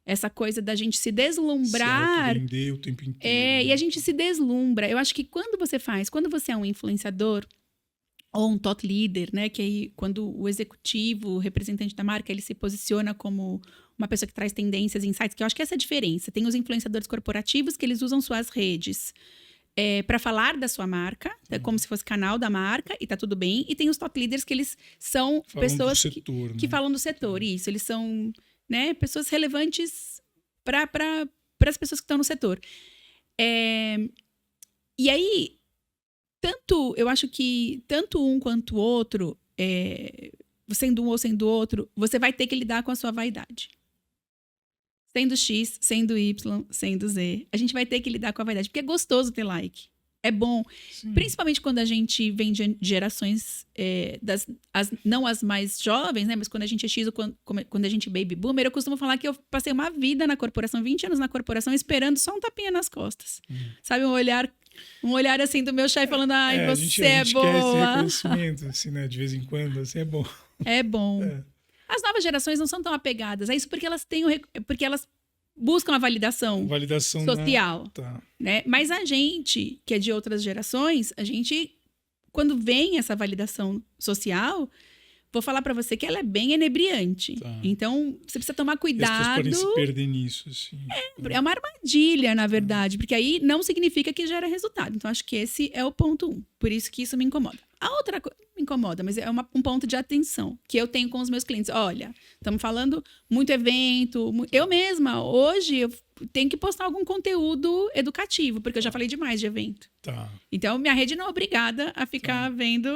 Essa coisa da gente se deslumbrar. Se vender o tempo inteiro. E a gente se deslumbra. Eu acho que quando você é um influenciador, ou um thought leader, né? Que aí, quando o executivo, o representante da marca, ele se posiciona como uma pessoa que traz tendências, insights, que eu acho que essa é a diferença. Tem os influenciadores corporativos que eles usam suas redes para falar da sua marca, como se fosse canal da marca, e tá tudo bem. E tem os thought leaders que eles são pessoas do setor, que né? falam do setor, isso. Eles são, né, pessoas relevantes para as pessoas que estão no setor. E aí, eu acho que tanto um quanto o outro, sendo um ou sendo outro, você vai ter que lidar com a sua vaidade. Sendo X, sendo Y, sendo Z. A gente vai ter que lidar com a vaidade, porque é gostoso ter like. É bom. Sim. Principalmente quando a gente vem de gerações, não as mais jovens, né? Mas quando a gente é X ou quando a gente é baby boomer, eu costumo falar que eu passei uma vida na corporação, 20 anos na corporação, esperando só um tapinha nas costas. Sabe, um olhar assim do meu chefe falando, ai, você é boa. A gente quer esse reconhecimento, assim, né? De vez em quando, assim, é bom. É bom. As novas gerações não são tão apegadas a isso porque elas buscam a validação social. Tá. Né? Mas a gente, que é de outras gerações, quando vem essa validação social, vou falar pra você que ela é bem inebriante. Tá. Então, você precisa tomar cuidado. As pessoas podem se perder nisso, assim. É uma armadilha, na verdade, porque aí não significa que gera resultado. Então, acho que esse é o ponto 1. Por isso que isso me incomoda. A outra coisa me incomoda, mas é um ponto de atenção que eu tenho com os meus clientes. Olha, estamos falando muito evento. Eu mesma, hoje, eu tenho que postar algum conteúdo educativo, porque eu já falei demais de evento. Tá. Então, minha rede não é obrigada a ficar vendo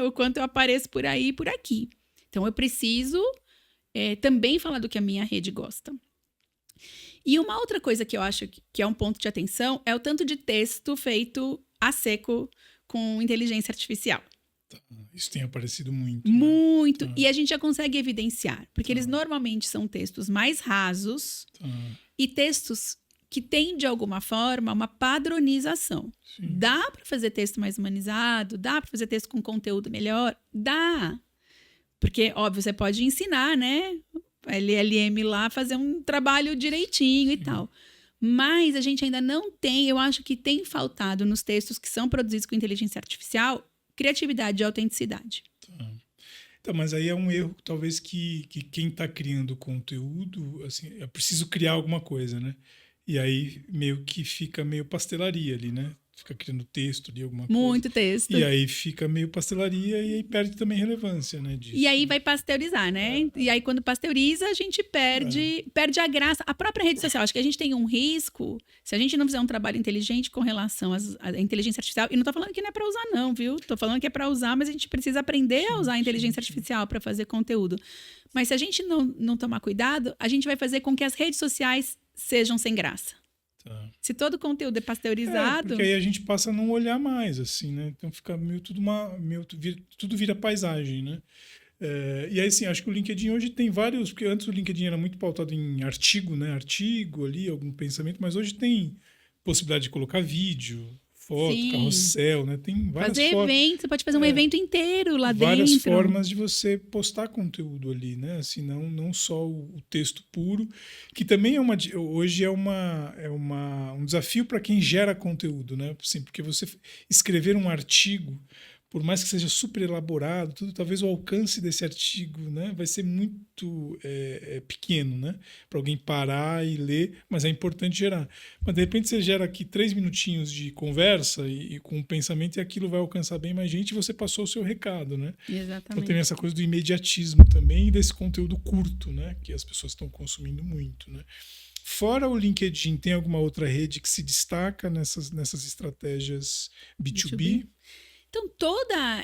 o quanto eu apareço por aí e por aqui. Então, eu preciso também falar do que a minha rede gosta. E uma outra coisa que eu acho que é um ponto de atenção é o tanto de texto feito a seco com inteligência artificial. Isso tem aparecido muito. Muito. Né? E a gente já consegue evidenciar. Porque eles normalmente são textos mais rasos e textos que têm, de alguma forma, uma padronização. Sim. Dá para fazer texto mais humanizado? Dá para fazer texto com conteúdo melhor? Dá. Porque, óbvio, você pode ensinar, né? LLM lá, fazer um trabalho direitinho e tal. Mas a gente ainda não tem, eu acho que tem faltado nos textos que são produzidos com inteligência artificial, criatividade e autenticidade. Então, mas aí é um erro, talvez, que quem está criando conteúdo, assim, é preciso criar alguma coisa, né? E aí meio que fica meio pastelaria ali, né? Fica criando texto ali, alguma coisa. Muito texto. E aí fica meio pastelaria e aí perde também relevância, né? Disso. E aí vai pasteurizar, né? E aí quando pasteuriza, a gente perde a graça. A própria rede social, acho que a gente tem um risco, se a gente não fizer um trabalho inteligente com relação à inteligência artificial, e não tô falando que não é para usar não, viu? Tô falando que é para usar, mas a gente precisa aprender a usar a inteligência artificial para fazer conteúdo. Mas se a gente não tomar cuidado, a gente vai fazer com que as redes sociais sejam sem graça. Se todo o conteúdo é pasteurizado... porque aí a gente passa a não olhar mais, assim, né? Então fica tudo vira paisagem, né? E aí, assim, acho que o LinkedIn hoje tem vários... Porque antes o LinkedIn era muito pautado em artigo, né? Artigo ali, algum pensamento. Mas hoje tem possibilidade de colocar vídeo, foto, sim, carrossel, né? Tem várias fazer evento, você pode fazer um evento inteiro lá várias dentro. Várias formas de você postar conteúdo ali, né? Assim, não só o texto puro, que também hoje é um desafio para quem gera conteúdo, né? Assim, porque você escrever um artigo, por mais que seja super elaborado, talvez o alcance desse artigo, né, vai ser muito pequeno, né, para alguém parar e ler, mas é importante gerar. Mas de repente você gera aqui 3 minutinhos de conversa e com um pensamento e aquilo vai alcançar bem mais gente e você passou o seu recado, né? Exatamente. Então tem essa coisa do imediatismo também e desse conteúdo curto, né, que as pessoas estão consumindo muito, né? Fora o LinkedIn, tem alguma outra rede que se destaca nessas estratégias B2B? Então,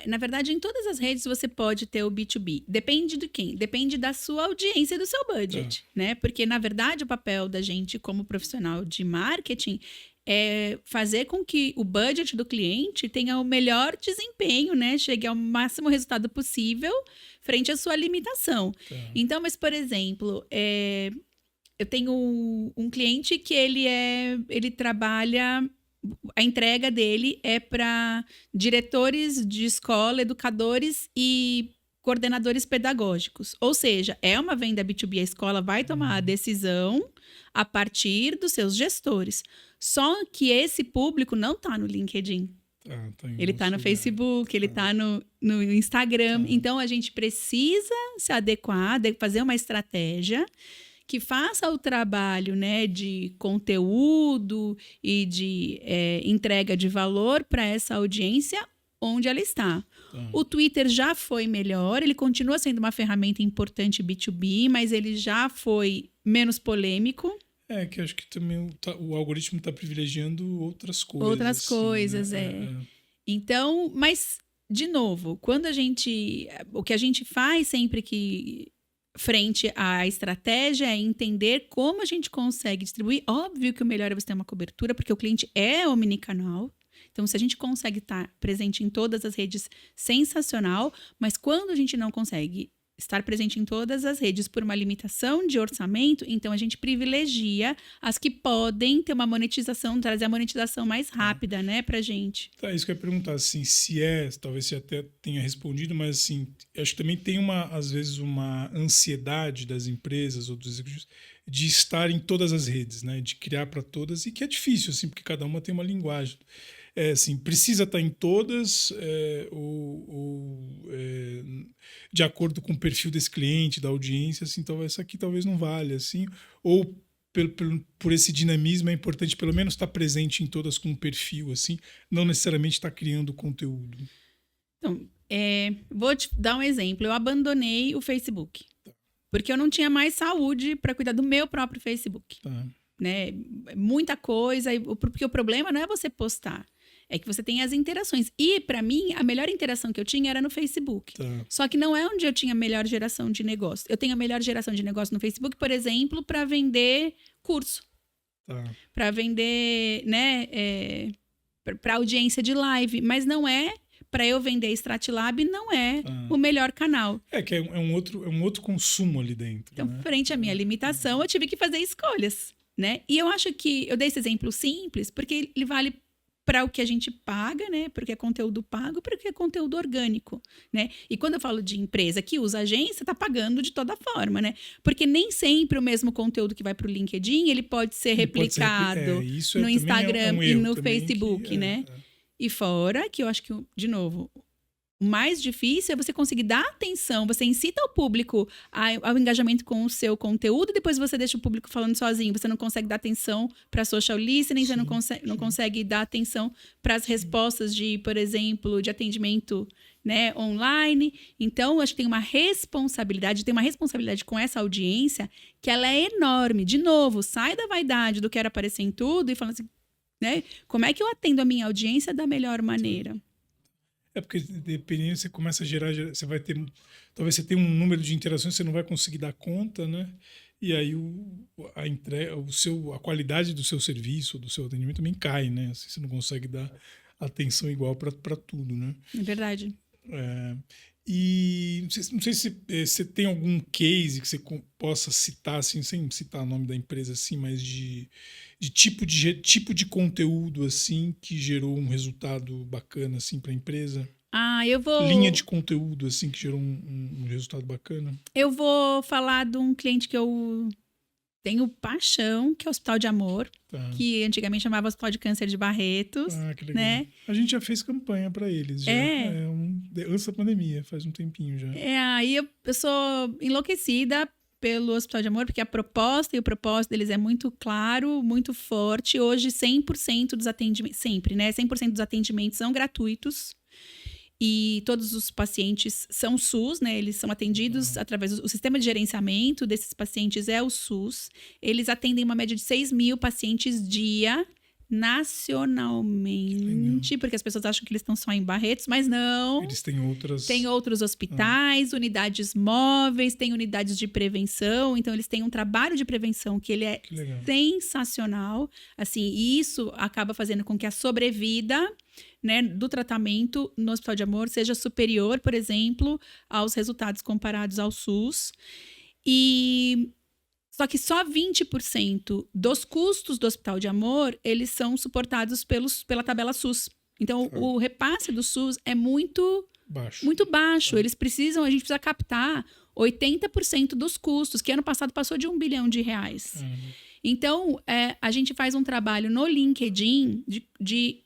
na verdade, em todas as redes você pode ter o B2B. Depende de quem? Depende da sua audiência e do seu budget, né? Porque, na verdade, o papel da gente como profissional de marketing é fazer com que o budget do cliente tenha o melhor desempenho, né? Chegue ao máximo resultado possível frente à sua limitação. Então, mas, por exemplo, eu tenho um cliente que ele trabalha... A entrega dele é para diretores de escola, educadores e coordenadores pedagógicos. Ou seja, é uma venda B2B. A escola vai tomar a decisão a partir dos seus gestores. Só que esse público não está no LinkedIn. Ele tá no Facebook, ele tá no Instagram. Então, a gente precisa se adequar, fazer uma estratégia que faça o trabalho, né, de conteúdo e de entrega de valor para essa audiência onde ela está. O Twitter já foi melhor, ele continua sendo uma ferramenta importante B2B, mas ele já foi menos polêmico. Que eu acho que também o algoritmo está privilegiando outras coisas. Outras assim, coisas, né? Então, mas, de novo, o que a gente faz sempre que frente à estratégia é entender como a gente consegue distribuir. Óbvio que o melhor é você ter uma cobertura, porque o cliente é omnicanal. Então, se a gente consegue estar presente em todas as redes, sensacional. Mas quando a gente não consegue estar presente em todas as redes por uma limitação de orçamento, então a gente privilegia as que podem ter uma monetização, trazer a monetização mais rápida, né, pra gente. Isso que eu ia perguntar, assim, talvez você até tenha respondido, mas assim, acho que também tem às vezes uma ansiedade das empresas ou dos executivos de estar em todas as redes, né, de criar para todas, e que é difícil, assim, porque cada uma tem uma linguagem. Assim, precisa estar em todas de acordo com o perfil desse cliente, da audiência, assim, então essa aqui talvez não valha, assim, ou por esse dinamismo é importante pelo menos estar presente em todas com um perfil, assim, não necessariamente estar criando conteúdo. Então, vou te dar um exemplo. Eu abandonei o Facebook, porque eu não tinha mais saúde para cuidar do meu próprio Facebook. Né? Muita coisa, porque o problema não é você postar, é que você tem as interações. E, para mim, a melhor interação que eu tinha era no Facebook. Só que não é onde eu tinha a melhor geração de negócio. Eu tenho a melhor geração de negócio no Facebook, por exemplo, para vender curso. Para vender, né, para audiência de live. Mas não é, para eu vender Stratlab, não é o melhor canal. Que é um outro consumo ali dentro. Então, né? Frente à minha limitação, eu tive que fazer escolhas. Né? E eu acho que eu dei esse exemplo simples porque ele vale para o que a gente paga, né? Porque é conteúdo pago, porque é conteúdo orgânico, né? E quando eu falo de empresa que usa agência, tá pagando de toda forma, né? Porque nem sempre o mesmo conteúdo que vai para o LinkedIn, ele pode ser replicado no Instagram e no Facebook, né? E fora que eu acho que, de novo, o mais difícil é você conseguir dar atenção, você incita o público ao engajamento com o seu conteúdo e depois você deixa o público falando sozinho. Você não consegue dar atenção para social listening, você não consegue dar atenção para as respostas de, por exemplo, de atendimento, né, online. Então, acho que tem uma responsabilidade com essa audiência que ela é enorme. De novo, sai da vaidade do quero aparecer em tudo e fala assim, né, como é que eu atendo a minha audiência da melhor maneira? Porque dependendo, você começa a gerar, você vai ter, talvez você tenha um número de interações que você não vai conseguir dar conta, né? E aí a qualidade do seu serviço, do seu atendimento também cai, né? Assim, você não consegue dar atenção igual para tudo, né? É verdade. E não sei se você tem algum case que você possa citar, assim, sem citar o nome da empresa, assim, mas de tipo de conteúdo assim que gerou um resultado bacana assim para a empresa. Linha de conteúdo assim que gerou um resultado bacana. Eu vou falar de um cliente que eu tenho paixão, que é o Hospital de Amor, que antigamente chamava Hospital de Câncer de Barretos. Que legal. Né? A gente já fez campanha para eles, já. Antes da pandemia, faz um tempinho já. Aí eu sou enlouquecida pelo Hospital de Amor, porque a proposta e o propósito deles é muito claro, muito forte. Hoje, 100% dos atendimentos, sempre, né? 100% dos atendimentos são gratuitos. E todos os pacientes são SUS, né? Eles são atendidos através do sistema de gerenciamento desses pacientes é o SUS. Eles atendem uma média de 6 mil pacientes dia, nacionalmente, porque as pessoas acham que eles estão só em Barretos, mas não. Eles têm outras... Tem outros hospitais, unidades móveis, tem unidades de prevenção, então eles têm um trabalho de prevenção que ele é sensacional, assim, e isso acaba fazendo com que a sobrevida, né, do tratamento no Hospital de Amor seja superior, por exemplo, aos resultados comparados ao SUS. Só que só 20% dos custos do Hospital de Amor, eles são suportados pela tabela SUS. Então, o repasse do SUS é muito baixo. A gente precisa captar 80% dos custos, que ano passado passou de R$1 bilhão. Então, a gente faz um trabalho no LinkedIn de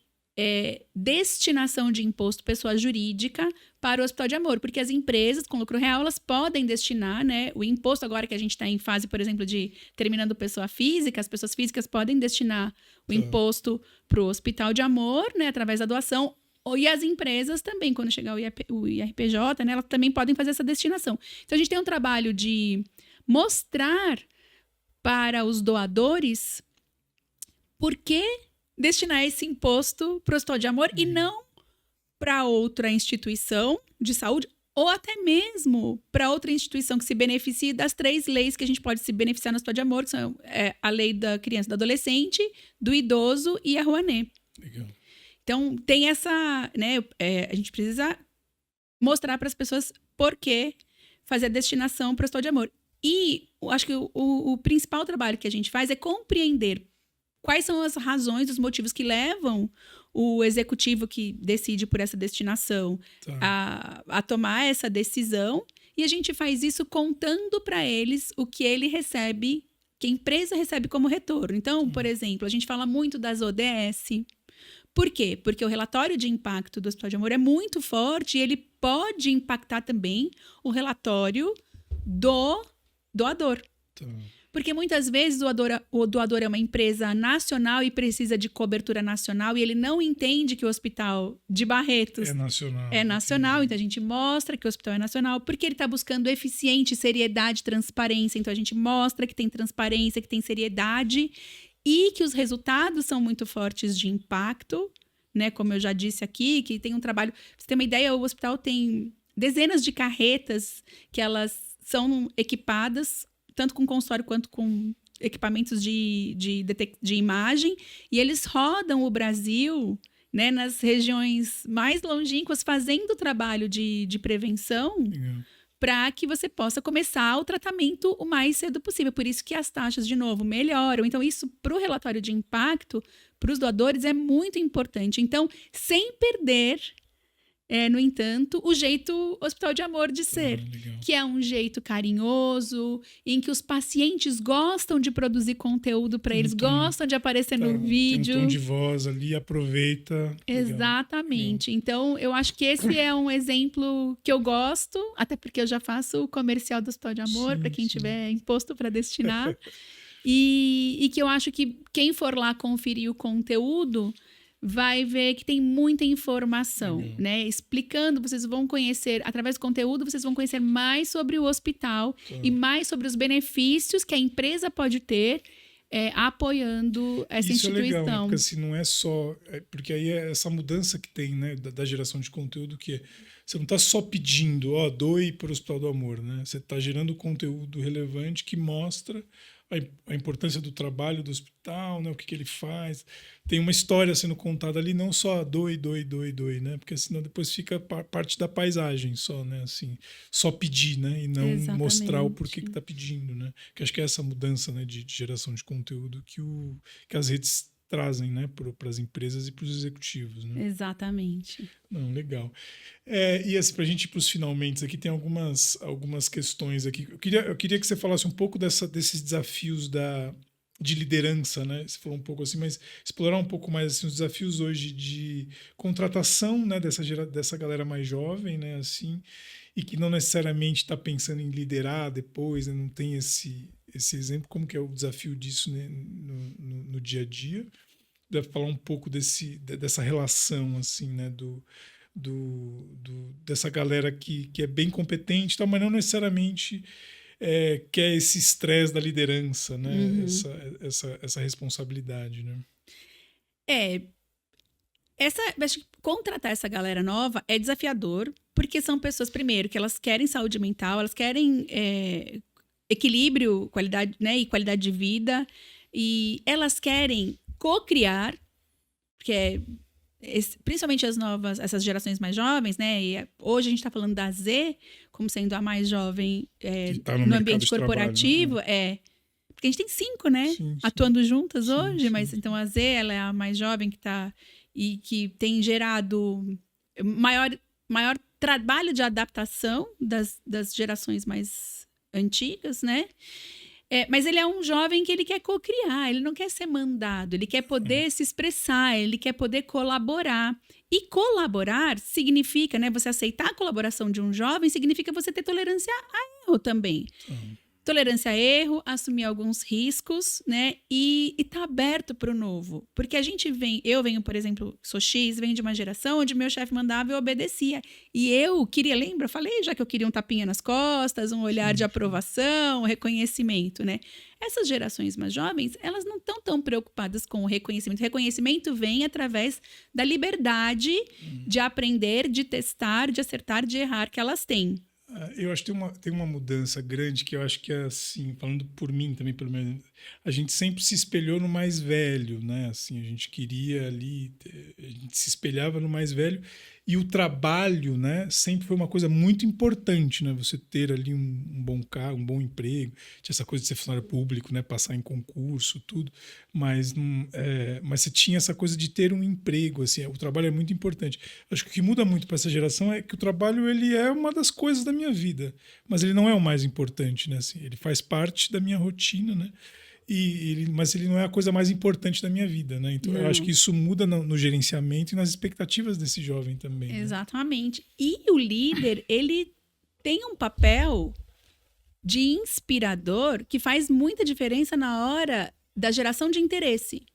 destinação de imposto pessoa jurídica para o Hospital de Amor, porque as empresas com lucro real, elas podem destinar, né, o imposto agora que a gente está em fase, por exemplo, de terminando pessoa física, as pessoas físicas podem destinar o imposto para o Hospital de Amor, né, através da doação, e as empresas também, quando chegar o IRPJ, né, elas também podem fazer essa destinação. Então, a gente tem um trabalho de mostrar para os doadores por que destinar esse imposto para o Hospital de Amor e não para outra instituição de saúde ou até mesmo para outra instituição que se beneficie das 3 leis que a gente pode se beneficiar no Hospital de Amor, que são a lei da criança e do adolescente, do idoso e a Rouanet. Legal. Então, tem essa, né, a gente precisa mostrar para as pessoas por que fazer a destinação para o Hospital de Amor. E acho que o principal trabalho que a gente faz é compreender quais são as razões, os motivos que levam o executivo que decide por essa destinação a tomar essa decisão. E a gente faz isso contando para eles o que ele recebe, que a empresa recebe como retorno. Então, por exemplo, a gente fala muito das ODS. Por quê? Porque o relatório de impacto do Hospital de Amor é muito forte e ele pode impactar também o relatório do doador. Porque muitas vezes o doador é uma empresa nacional e precisa de cobertura nacional e ele não entende que o Hospital de Barretos é nacional. Então a gente mostra que o hospital é nacional porque ele está buscando eficiente, seriedade, transparência. Então a gente mostra que tem transparência, que tem seriedade e que os resultados são muito fortes de impacto, né? Como eu já disse aqui, que tem um trabalho... Pra você ter uma ideia, o hospital tem dezenas de carretas que elas são equipadas tanto com consultório quanto com equipamentos de imagem, e eles rodam o Brasil, né, nas regiões mais longínquas, fazendo trabalho de prevenção para que você possa começar o tratamento o mais cedo possível. Por isso que as taxas, de novo, melhoram. Então, isso para o relatório de impacto, para os doadores, é muito importante. Então, sem perder... no entanto, o jeito Hospital de Amor de ser, que é um jeito carinhoso, em que os pacientes gostam de produzir conteúdo para eles, gostam de aparecer no vídeo. Tem um tom de voz ali, aproveita. Exatamente. Legal. Então, eu acho que esse é um exemplo que eu gosto, até porque eu já faço o comercial do Hospital de Amor, para quem tiver imposto para destinar. E que eu acho que quem for lá conferir o conteúdo... vai ver que tem muita informação, né? Explicando, vocês vão conhecer, através do conteúdo, vocês vão conhecer mais sobre o hospital e mais sobre os benefícios que a empresa pode ter apoiando essa instituição. Isso é legal, né? Porque assim, não é só... porque aí é essa mudança que tem, né, da geração de conteúdo, que você não está só pedindo, doe para o Hospital do Amor, né? Você está gerando conteúdo relevante que mostra a importância do trabalho do hospital, né? O que ele faz. Tem uma história sendo contada ali, não só doe, né? Porque senão depois fica parte da paisagem só, né? Assim, só pedir, né? E não mostrar o porquê que está pedindo, né? Que acho que é essa mudança, né, de geração de conteúdo que as redes trazem, né, para as empresas e para os executivos, né? Exatamente. Não, legal. E assim, para a gente ir para os finalmente aqui, tem algumas questões aqui. Eu queria que você falasse um pouco desses desafios de liderança, né? Você falou um pouco assim, mas explorar um pouco mais assim, os desafios hoje de contratação, né, dessa galera mais jovem, né, assim, e que não necessariamente está pensando em liderar depois, né, não tem esse exemplo, como que é o desafio disso, né, no dia a dia. Deve falar um pouco dessa relação, assim, né, dessa galera que é bem competente, mas não necessariamente quer esse estresse da liderança, né? Essa responsabilidade, né? Acho que contratar essa galera nova é desafiador, porque são pessoas, primeiro, que elas querem saúde mental, elas querem equilíbrio, qualidade, né, e qualidade de vida, e elas querem co-criar, porque principalmente essas gerações mais jovens, né? E hoje a gente está falando da Z como sendo a mais jovem tá no ambiente corporativo, trabalho, né? Porque a gente tem 5, né? Sim. Atuando juntas hoje, sim. Mas então a Z, ela é a mais jovem que tá e que tem gerado maior trabalho de adaptação das gerações mais antigas, né? Mas ele é um jovem que ele quer co-criar, ele não quer ser mandado, ele quer poder se expressar, ele quer poder colaborar. E colaborar significa, né? Você aceitar a colaboração de um jovem significa você ter tolerância a erro também. Tolerância a erro, assumir alguns riscos, né? E tá aberto para o novo. Porque eu venho, por exemplo, sou X, venho de uma geração onde meu chefe mandava e eu obedecia. E eu queria, lembra? Falei já que eu queria um tapinha nas costas, um olhar de aprovação, um reconhecimento, né? Essas gerações mais jovens, elas não estão tão preocupadas com o reconhecimento. O reconhecimento vem através da liberdade de aprender, de testar, de acertar, de errar que elas têm. Eu acho que tem uma mudança grande que eu acho que é assim, falando por mim também, pelo menos, a gente sempre se espelhou no mais velho, né? Assim, a gente queria ali, a gente se espelhava no mais velho e o trabalho, né? Sempre foi uma coisa muito importante, né? Você ter ali um bom cargo, um bom emprego, tinha essa coisa de ser funcionário público, né? Passar em concurso, tudo, mas você tinha essa coisa de ter um emprego, assim, o trabalho é muito importante. Acho que o que muda muito para essa geração é que o trabalho ele é uma das coisas da minha vida, mas ele não é o mais importante, né? Assim, ele faz parte da minha rotina, né? Mas ele não é a coisa mais importante da minha vida, né? Então, eu acho que isso muda no gerenciamento e nas expectativas desse jovem também. Exatamente. Né? E o líder, ele tem um papel de inspirador que faz muita diferença na hora da geração de interesse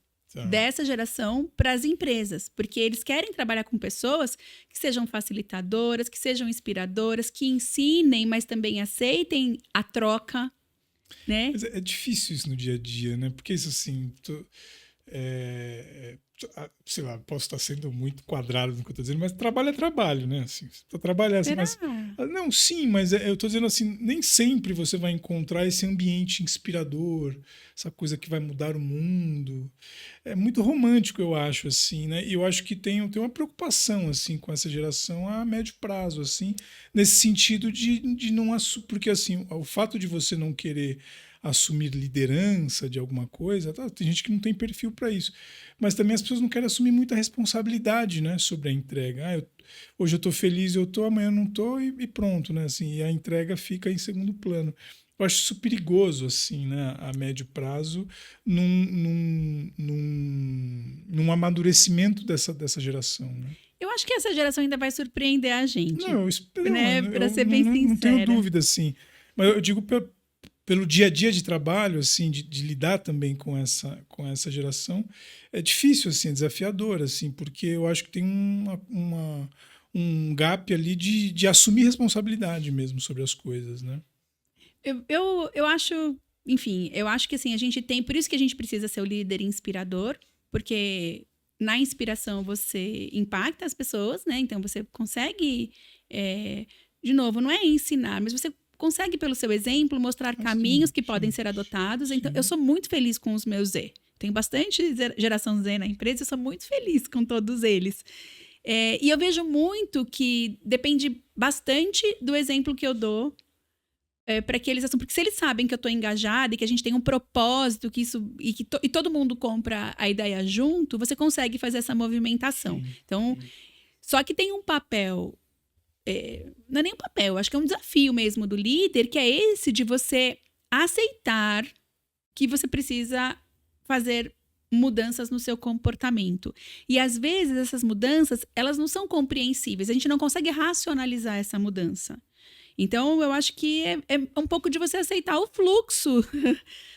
dessa geração para as empresas, porque eles querem trabalhar com pessoas que sejam facilitadoras, que sejam inspiradoras, que ensinem, mas também aceitem a troca, né? Mas é difícil isso no dia a dia, né? Porque isso assim, sei lá, posso estar sendo muito quadrado no que eu estou dizendo, mas trabalho é trabalho, né? Assim, você tá trabalhando assim, mas não, sim, mas eu estou dizendo assim, nem sempre você vai encontrar esse ambiente inspirador, essa coisa que vai mudar o mundo. É muito romântico, eu acho, assim, né? E eu acho que tem uma preocupação assim com essa geração a médio prazo, assim, nesse sentido de não assumir, porque assim, o fato de você não querer assumir liderança de alguma coisa, tem gente que não tem perfil para isso, mas também as pessoas não querem assumir muita responsabilidade, né, sobre a entrega. Hoje eu estou feliz, eu estou, amanhã eu não estou e pronto, né, assim, e a entrega fica em segundo plano. Eu acho isso perigoso, assim, né, a médio prazo, num amadurecimento dessa geração, né? Eu acho que essa geração ainda vai surpreender a gente. Não, eu espero, né? Para ser bem sincera. Não tenho dúvida, assim. Mas eu digo pelo dia a dia de trabalho, assim, de lidar também com essa geração, é difícil, assim, é desafiador, assim, porque eu acho que tem um gap ali de assumir responsabilidade mesmo sobre as coisas, né? Eu acho, enfim, eu acho que assim, a gente tem, por isso que a gente precisa ser o líder inspirador, porque na inspiração você impacta as pessoas, né? Então você consegue, de novo, não é ensinar, mas você consegue, pelo seu exemplo, mostrar caminhos que podem ser adotados. Então, eu sou muito feliz com os meus Z. Tenho bastante geração Z na empresa, eu sou muito feliz com todos eles. E eu vejo muito que depende bastante do exemplo que eu dou para que eles assumam. Porque se eles sabem que eu estou engajada e que a gente tem um propósito, e todo mundo compra a ideia junto, você consegue fazer essa movimentação. Sim. Então, só que tem um papel... não é nem um papel, acho que é um desafio mesmo do líder, que é esse de você aceitar que você precisa fazer mudanças no seu comportamento. E às vezes essas mudanças, elas não são compreensíveis, a gente não consegue racionalizar essa mudança. Então eu acho que é um pouco de você aceitar o fluxo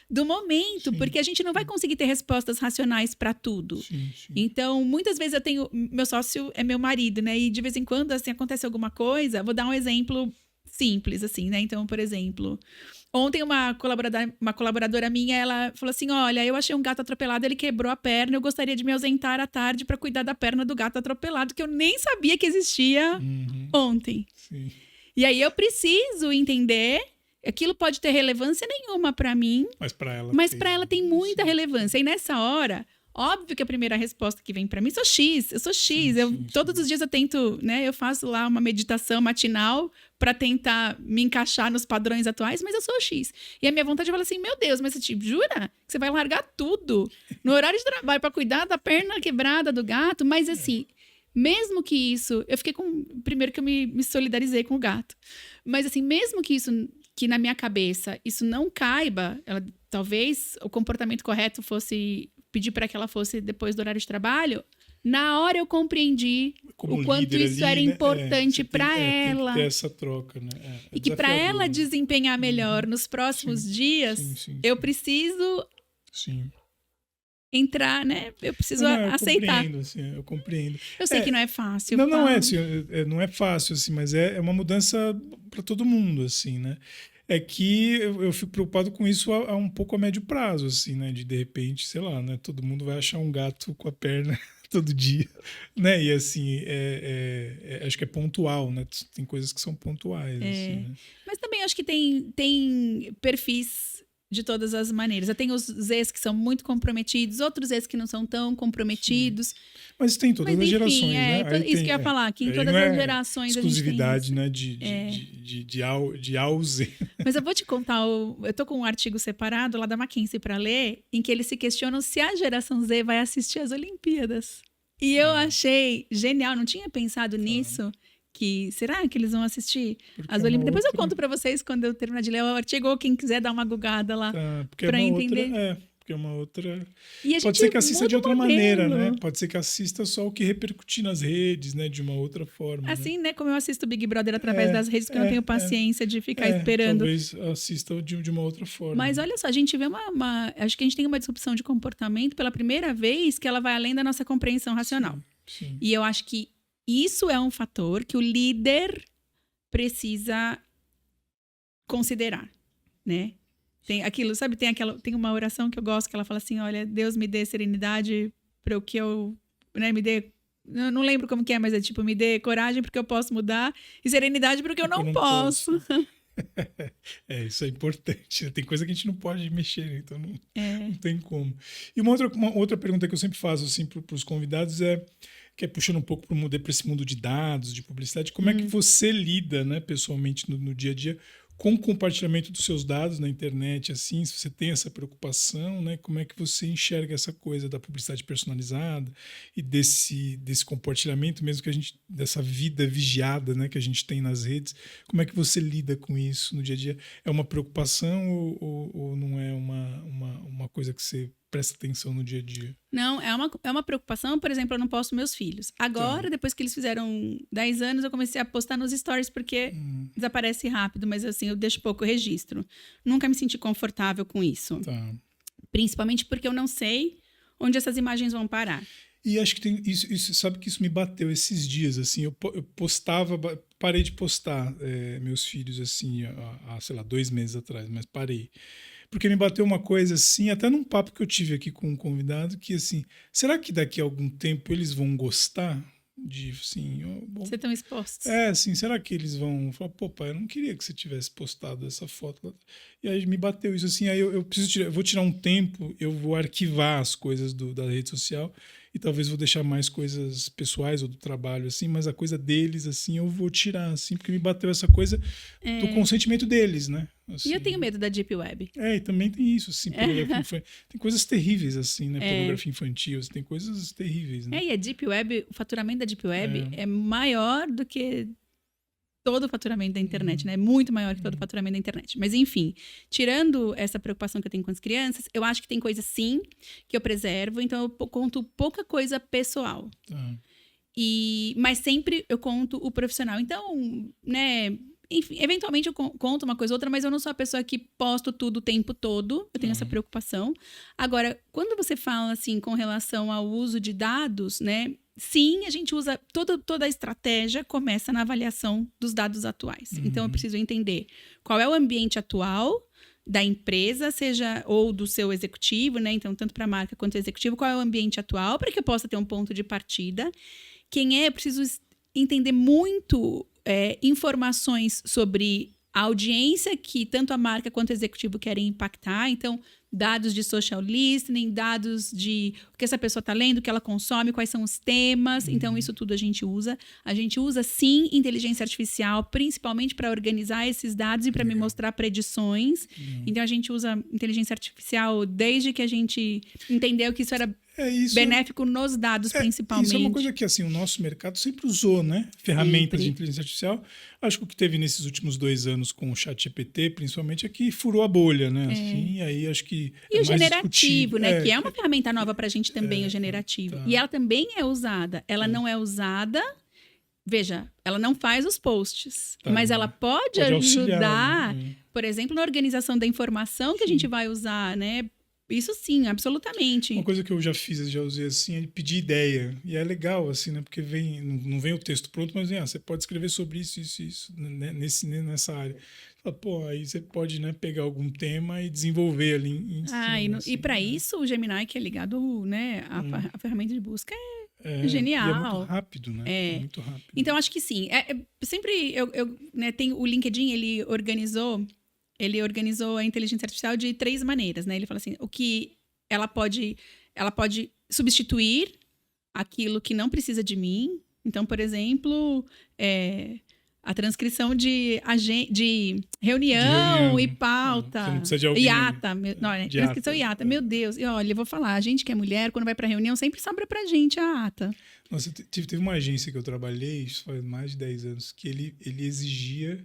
do momento, sim, porque a gente não vai conseguir ter respostas racionais para tudo. Sim. Então, muitas vezes meu sócio é meu marido, né? E de vez em quando, assim, acontece alguma coisa, vou dar um exemplo simples, assim, né? Então, por exemplo, ontem uma colaboradora minha, ela falou assim, olha, eu achei um gato atropelado, ele quebrou a perna, eu gostaria de me ausentar à tarde para cuidar da perna do gato atropelado, que eu nem sabia que existia ontem. Sim. E aí eu preciso entender... Aquilo pode ter relevância nenhuma para mim, mas para ela tem muita relevância. E nessa hora, óbvio que a primeira resposta que vem para mim, eu sou X. Sim. Todos os dias eu tento, né? Eu faço lá uma meditação matinal para tentar me encaixar nos padrões atuais, mas eu sou X. E a minha vontade é falar assim, meu Deus, mas você jura que você vai largar tudo no horário de trabalho para cuidar da perna quebrada do gato? Mas assim... Mesmo que isso... Eu fiquei primeiro que eu me solidarizei com o gato. Mas assim, mesmo que isso que na minha cabeça isso não caiba, talvez o comportamento correto fosse pedir para que ela fosse depois do horário de trabalho, na hora eu compreendi Como o quanto líder isso ali, era né? importante para ela. Tem que ter essa troca, né? E que para ela desafiador, né? desempenhar melhor nos próximos dias, eu preciso entrar, né? Eu preciso aceitar. Eu compreendo. Eu sei que não é fácil. Não é, assim, não é fácil, assim, mas é uma mudança para todo mundo, assim, né? É que eu fico preocupado com isso a um pouco a médio prazo, assim, né? De repente, sei lá, né? Todo mundo vai achar um gato com a perna todo dia, né? E assim, acho que é pontual, né? Tem coisas que são pontuais, assim, né? Mas também acho que tem perfis de todas as maneiras. Eu tenho os Zs que são muito comprometidos, outros Zs que não são tão comprometidos. Sim. Mas tem todas as gerações, né? Isso que eu ia falar, que em todas as gerações a gente tem exclusividade, né? De A ao Z. Mas eu vou te contar, eu tô com um artigo separado lá da McKinsey para ler, em que eles se questionam se a geração Z vai assistir às Olimpíadas. E eu achei genial, não tinha pensado nisso. Que será que eles vão assistir as Olimpíadas? Depois eu conto para vocês quando eu terminar de ler o artigo, ou quem quiser dar uma gugada lá para entender. Porque é uma outra... E pode ser que assista de outra maneira, né? Pode ser que assista só o que repercutir nas redes, né? De uma outra forma. Assim, né? Como eu assisto Big Brother através das redes, porque eu não tenho paciência de ficar esperando. Talvez assista de uma outra forma. Mas olha só, a gente vê acho que a gente tem uma disrupção de comportamento pela primeira vez que ela vai além da nossa compreensão racional. Sim. E eu acho que isso é um fator que o líder precisa considerar, né? Tem aquilo, sabe? Tem uma oração que eu gosto que ela fala assim: olha, Deus me dê serenidade para o que eu, né? Me dê, eu não lembro como que é, mas é tipo, me dê coragem porque eu posso mudar e serenidade porque eu não posso. Isso é importante. Tem coisa que a gente não pode mexer, então não tem como. E uma outra pergunta que eu sempre faço assim para os convidados que é puxando um pouco para esse mundo de dados, de publicidade, como é que você lida, né, pessoalmente no dia a dia com o compartilhamento dos seus dados na internet, assim, se você tem essa preocupação, né, como é que você enxerga essa coisa da publicidade personalizada e desse compartilhamento mesmo que dessa vida vigiada, né, que a gente tem nas redes, como é que você lida com isso no dia a dia? É uma preocupação ou não é uma coisa que você presta atenção no dia a dia? Não, é uma preocupação. Por exemplo, eu não posto meus filhos. Agora, depois que eles fizeram 10 anos, eu comecei a postar nos stories porque desaparece rápido, mas assim, eu deixo pouco registro. Nunca me senti confortável com isso. Tá. Principalmente porque eu não sei onde essas imagens vão parar. E acho que tem isso, sabe que isso me bateu esses dias, assim, eu postava, parei de postar meus filhos, assim, há, sei lá, 2 meses atrás, mas parei. Porque me bateu uma coisa assim, até num papo que eu tive aqui com um convidado, que assim, será que daqui a algum tempo eles vão gostar de, assim... Você tão expostos. Assim, será que eles vão falar, pô, pai, eu não queria que você tivesse postado essa foto. E aí me bateu isso, assim, aí eu vou tirar um tempo, eu vou arquivar as coisas da rede social e talvez vou deixar mais coisas pessoais ou do trabalho, assim, mas a coisa deles, assim, eu vou tirar, assim, porque me bateu essa coisa do consentimento deles, né? Assim, e eu tenho medo da Deep Web. E também tem isso, assim, pornografia infantil. Tem coisas terríveis, assim, né? Pornografia infantil, tem coisas terríveis, né? E a Deep Web, o faturamento da Deep Web é maior do que todo o faturamento da internet, né? Muito maior que todo o faturamento da internet. Mas, enfim, tirando essa preocupação que eu tenho com as crianças, eu acho que tem coisas, sim, que eu preservo. Então, eu conto pouca coisa pessoal. Mas sempre eu conto o profissional. Então, né... Enfim, eventualmente eu conto uma coisa ou outra, mas eu não sou a pessoa que posto tudo o tempo todo. Eu tenho essa preocupação. Agora, quando você fala, assim, com relação ao uso de dados, né? Sim, a gente usa... Toda a estratégia começa na avaliação dos dados atuais. Então, eu preciso entender qual é o ambiente atual da empresa, seja ou do seu executivo, né? Então, tanto para a marca quanto executivo, qual é o ambiente atual para que eu possa ter um ponto de partida. Eu preciso entender muito... informações sobre a audiência que tanto a marca quanto o executivo querem impactar. Então, dados de social listening, dados de o que essa pessoa está lendo, o que ela consome, quais são os temas. Então, isso tudo a gente usa. A gente usa, sim, inteligência artificial, principalmente para organizar esses dados e para me mostrar predições. Então, a gente usa inteligência artificial desde que a gente entendeu que isso era benéfico nos dados, principalmente. Isso é uma coisa que assim, o nosso mercado sempre usou, né? Ferramentas de inteligência artificial. Acho que o que teve nesses últimos 2 anos com o ChatGPT, principalmente, é que furou a bolha, né? Assim, e aí acho que e o generativo, né? Que é uma ferramenta nova para a gente também, o generativo. E ela também é usada. Ela não é usada... Veja, ela não faz os posts, mas ela pode ajudar, né? Por exemplo, na organização da informação que a gente vai usar, né? Isso sim, absolutamente. Uma coisa que eu já fiz, já usei assim, é pedir ideia. E é legal, assim, né? Porque não vem o texto pronto, mas vem, você pode escrever sobre isso, né? nessa área. Pô, aí você pode, né, pegar algum tema e desenvolver ali em cima. E para isso, o Gemini, que é ligado, né, a ferramenta de busca, é genial. E é muito rápido, né? É muito rápido. Então, acho que sim. Sempre eu né, tenho o LinkedIn, ele organizou a inteligência artificial de 3 maneiras, né? Ele fala assim, o que ela pode substituir aquilo que não precisa de mim. Então, por exemplo, a transcrição de reunião e pauta. Você não precisa de alguém. IATA. Transcrição IATA. Meu Deus. E olha, eu vou falar, a gente que é mulher, quando vai para reunião, sempre sobra pra gente a ata. Nossa, teve uma agência que eu trabalhei, isso faz mais de 10 anos, que ele exigia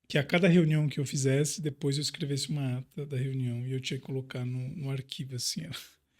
que a cada reunião que eu fizesse, depois eu escrevesse uma ata da reunião e eu tinha que colocar no arquivo, assim, ó.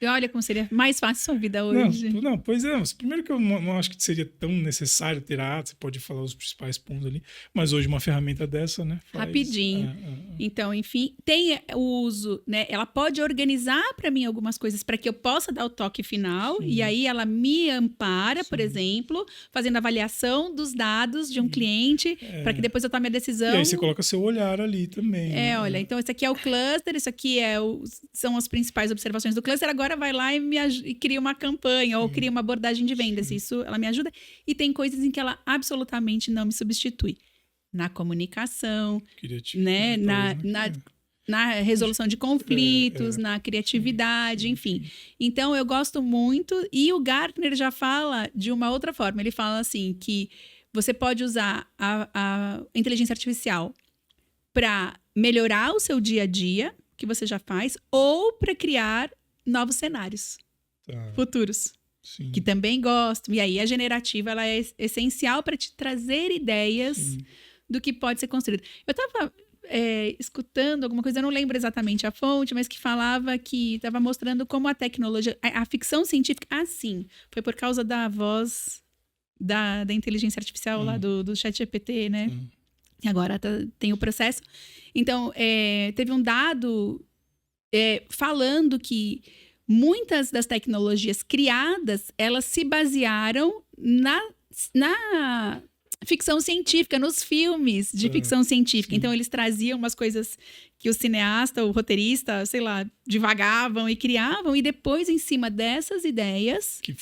E olha como seria mais fácil a sua vida hoje. Não, pois é. Primeiro que eu não acho que seria tão necessário ter a ata, você pode falar os principais pontos ali, mas hoje uma ferramenta dessa, né? Rapidinho. Então, enfim, tem o uso, né? Ela pode organizar para mim algumas coisas para que eu possa dar o toque final. E aí ela me ampara, por exemplo, fazendo avaliação dos dados de um cliente para que depois eu tome a decisão. E aí você coloca seu olhar ali também. Olha, então esse aqui é o cluster, isso aqui são as principais observações do cluster. Agora vai lá e cria uma campanha ou cria uma abordagem de vendas. Isso ela me ajuda. E tem coisas em que ela absolutamente não me substitui. Na comunicação, né? Na resolução de conflitos, na criatividade, enfim. Então, eu gosto muito. E o Gartner já fala de uma outra forma. Ele fala assim, que você pode usar a inteligência artificial para melhorar o seu dia a dia, que você já faz, ou para criar novos cenários futuros. Sim. Que também gosto. E aí, a generativa ela é essencial para te trazer ideias do que pode ser construído. Eu estava escutando alguma coisa, eu não lembro exatamente a fonte, mas que falava que estava mostrando como a tecnologia, a ficção científica, foi por causa da voz da inteligência artificial lá do ChatGPT, né? E agora tem o processo. Então, teve um dado falando que muitas das tecnologias criadas, elas se basearam na ficção científica, nos filmes de ficção científica. Então, eles traziam umas coisas que o cineasta, o roteirista, sei lá, divagavam e criavam, e depois, em cima dessas ideias... Que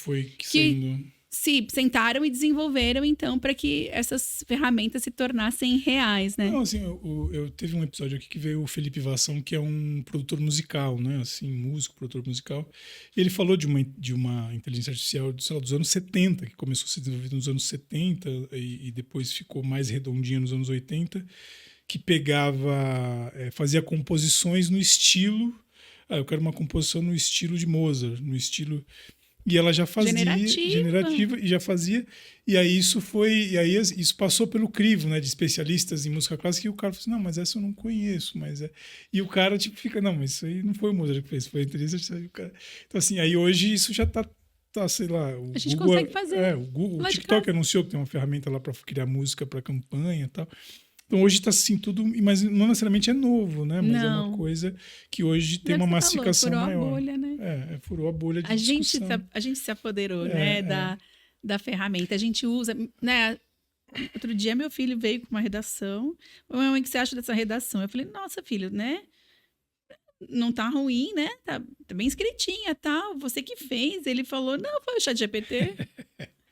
sendo... se sentaram e desenvolveram, então, para que essas ferramentas se tornassem reais, né? Não, assim, eu teve um episódio aqui que veio o Felipe Vassão, que é um produtor musical, né? Assim, músico, produtor musical. E ele falou de uma inteligência artificial, sei lá, dos anos 70, que começou a ser desenvolvida nos anos 70 e depois ficou mais redondinha nos anos 80, que pegava, fazia composições no estilo... eu quero uma composição no estilo de Mozart, no estilo... E ela já fazia generativa e já fazia. E aí isso passou pelo crivo, né, de especialistas em música clássica, e o cara falou assim, não, mas essa eu não conheço, mas E o cara tipo fica, não, mas isso aí não foi o Mozart que fez, foi a inteligência artificial. Então assim, aí hoje isso já tá sei lá, a gente consegue fazer. O TikTok anunciou que tem uma ferramenta lá para criar música para campanha e tal. Então hoje está assim tudo, mas não necessariamente é novo, né? Mas é uma coisa que hoje tem uma massificação maior. Furou a bolha, né? Furou a bolha de discussão. A gente se apoderou, né? Da ferramenta. A gente usa, né? Outro dia meu filho veio com uma redação. Mãe, o que você acha dessa redação? Eu falei, nossa, filho, né? Não tá ruim, né? Tá bem escritinha, tal. Você que fez. Ele falou, não, foi o ChatGPT.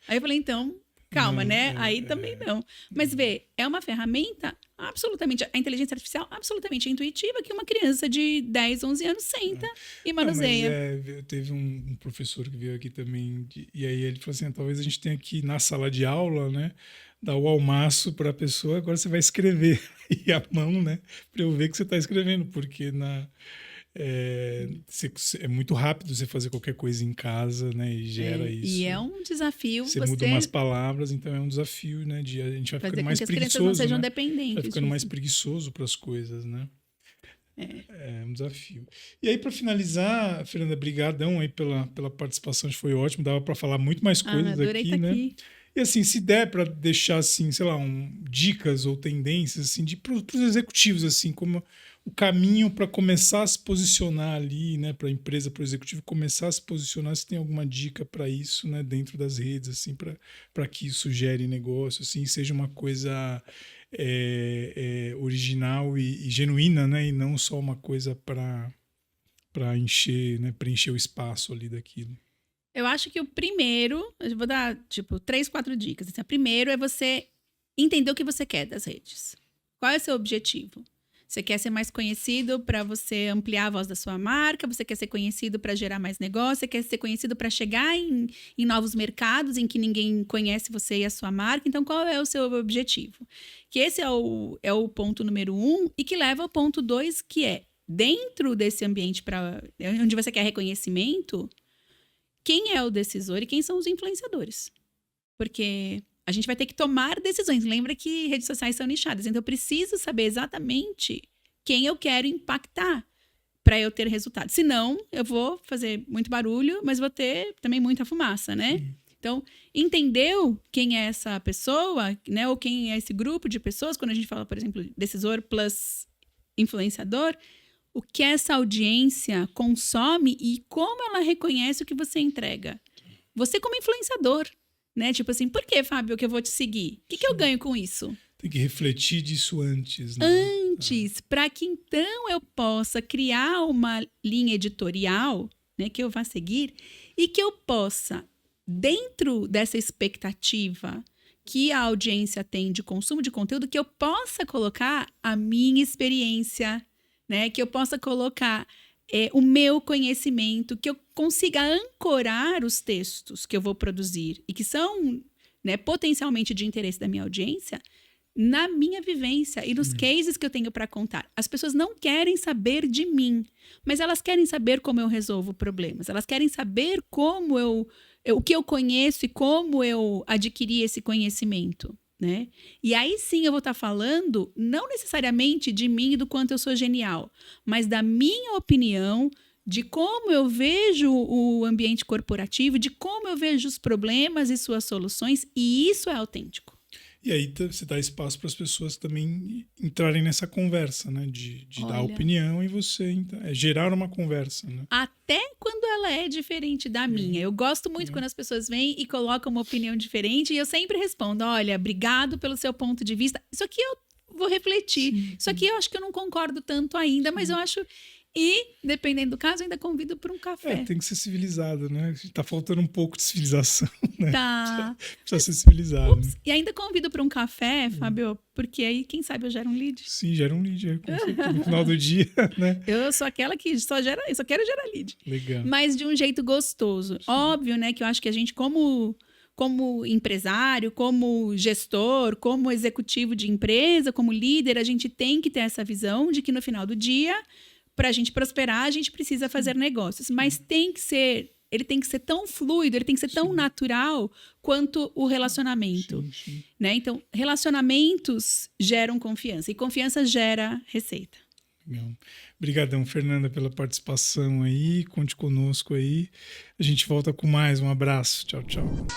Aí eu falei, então... Calma, Não, né? Aí também não. Mas vê, é uma ferramenta absolutamente, a inteligência artificial absolutamente intuitiva que uma criança de 10, 11 anos senta e manuseia. Teve um professor que veio aqui também, e aí ele falou assim, talvez a gente tenha que, na sala de aula, né, dar o almaço para a pessoa, agora você vai escrever e a mão, né, para eu ver que você está escrevendo, porque é muito rápido você fazer qualquer coisa em casa, né? E gera isso. E é um desafio você muda umas palavras, então é um desafio, né? A gente vai ficando mais preguiçoso. Fazer com que as crianças não sejam dependentes. Vai ficando mais preguiçoso para as coisas, né? É um desafio. E aí, para finalizar, Fernanda, brigadão aí pela participação, foi ótimo. Dava para falar muito mais coisas aqui, né? Aqui. E assim, se der para deixar, assim, sei lá, dicas ou tendências, assim, para os executivos, assim, como o caminho para começar a se posicionar ali, né, para a empresa, para o executivo começar a se posicionar, se tem alguma dica para isso, né, dentro das redes, assim, para que isso gere negócio, assim, seja uma coisa original e genuína, né, e não só uma coisa para encher, né, preencher o espaço ali daquilo. Eu acho que o primeiro, eu vou dar, 3, 4 dicas. Assim, o primeiro é você entender o que você quer das redes. Qual é o seu objetivo? Você quer ser mais conhecido para você ampliar a voz da sua marca? Você quer ser conhecido para gerar mais negócio? Você quer ser conhecido para chegar em novos mercados em que ninguém conhece você e a sua marca? Então, qual é o seu objetivo? Que esse é o ponto número 1 e que leva ao ponto 2, que é, dentro desse ambiente onde você quer reconhecimento, quem é o decisor e quem são os influenciadores? Porque a gente vai ter que tomar decisões. Lembra que redes sociais são nichadas. Então, eu preciso saber exatamente quem eu quero impactar para eu ter resultado. Senão, eu vou fazer muito barulho, mas vou ter também muita fumaça, né? Então, entendeu quem é essa pessoa, né? Ou quem é esse grupo de pessoas, quando a gente fala, por exemplo, decisor plus influenciador, o que essa audiência consome e como ela reconhece o que você entrega. Você como influenciador, né? Tipo assim, por que, Fábio, que eu vou te seguir? O que eu ganho com isso? Tem que refletir disso antes, né? Antes, para que então eu possa criar uma linha editorial, né, que eu vá seguir e que eu possa, dentro dessa expectativa que a audiência tem de consumo de conteúdo, que eu possa colocar a minha experiência, né, que eu possa colocar o meu conhecimento, que eu consiga ancorar os textos que eu vou produzir e que são, né, potencialmente de interesse da minha audiência na minha vivência e nos cases que eu tenho para contar. As pessoas não querem saber de mim, mas elas querem saber como eu resolvo problemas. Elas querem saber como o que eu conheço e como eu adquiri esse conhecimento, né? E aí sim eu vou estar falando não necessariamente de mim e do quanto eu sou genial, mas da minha opinião, de como eu vejo o ambiente corporativo, de como eu vejo os problemas e suas soluções, e isso é autêntico. E aí você dá espaço para as pessoas também entrarem nessa conversa, né? De dar opinião e você gerar uma conversa, né? Até quando ela é diferente da minha. Eu gosto muito quando as pessoas vêm e colocam uma opinião diferente e eu sempre respondo, olha, obrigado pelo seu ponto de vista. Isso aqui eu vou refletir. Isso aqui eu acho que eu não concordo tanto ainda, mas eu acho... E, dependendo do caso, eu ainda convido para um café. Tem que ser civilizado, né? Tá faltando um pouco de civilização, né? Tá. Precisa ser civilizado. Né? E ainda convido para um café, Fábio, porque aí, quem sabe, eu gero um lead. Sim, gera um lead. Com certeza, no final do dia, né? Eu sou aquela que só quero gerar lead. Legal. Mas de um jeito gostoso. Sim. Óbvio, né, que eu acho que a gente, como empresário, como gestor, como executivo de empresa, como líder, a gente tem que ter essa visão de que no final do dia... Para a gente prosperar, a gente precisa fazer negócios. Mas ele tem que ser tão fluido, ele tem que ser tão natural quanto o relacionamento. Sim. Né? Então, relacionamentos geram confiança. E confiança gera receita. Legal. Obrigadão, Fernanda, pela participação aí. Conte conosco aí. A gente volta com mais. Um abraço. Tchau, tchau.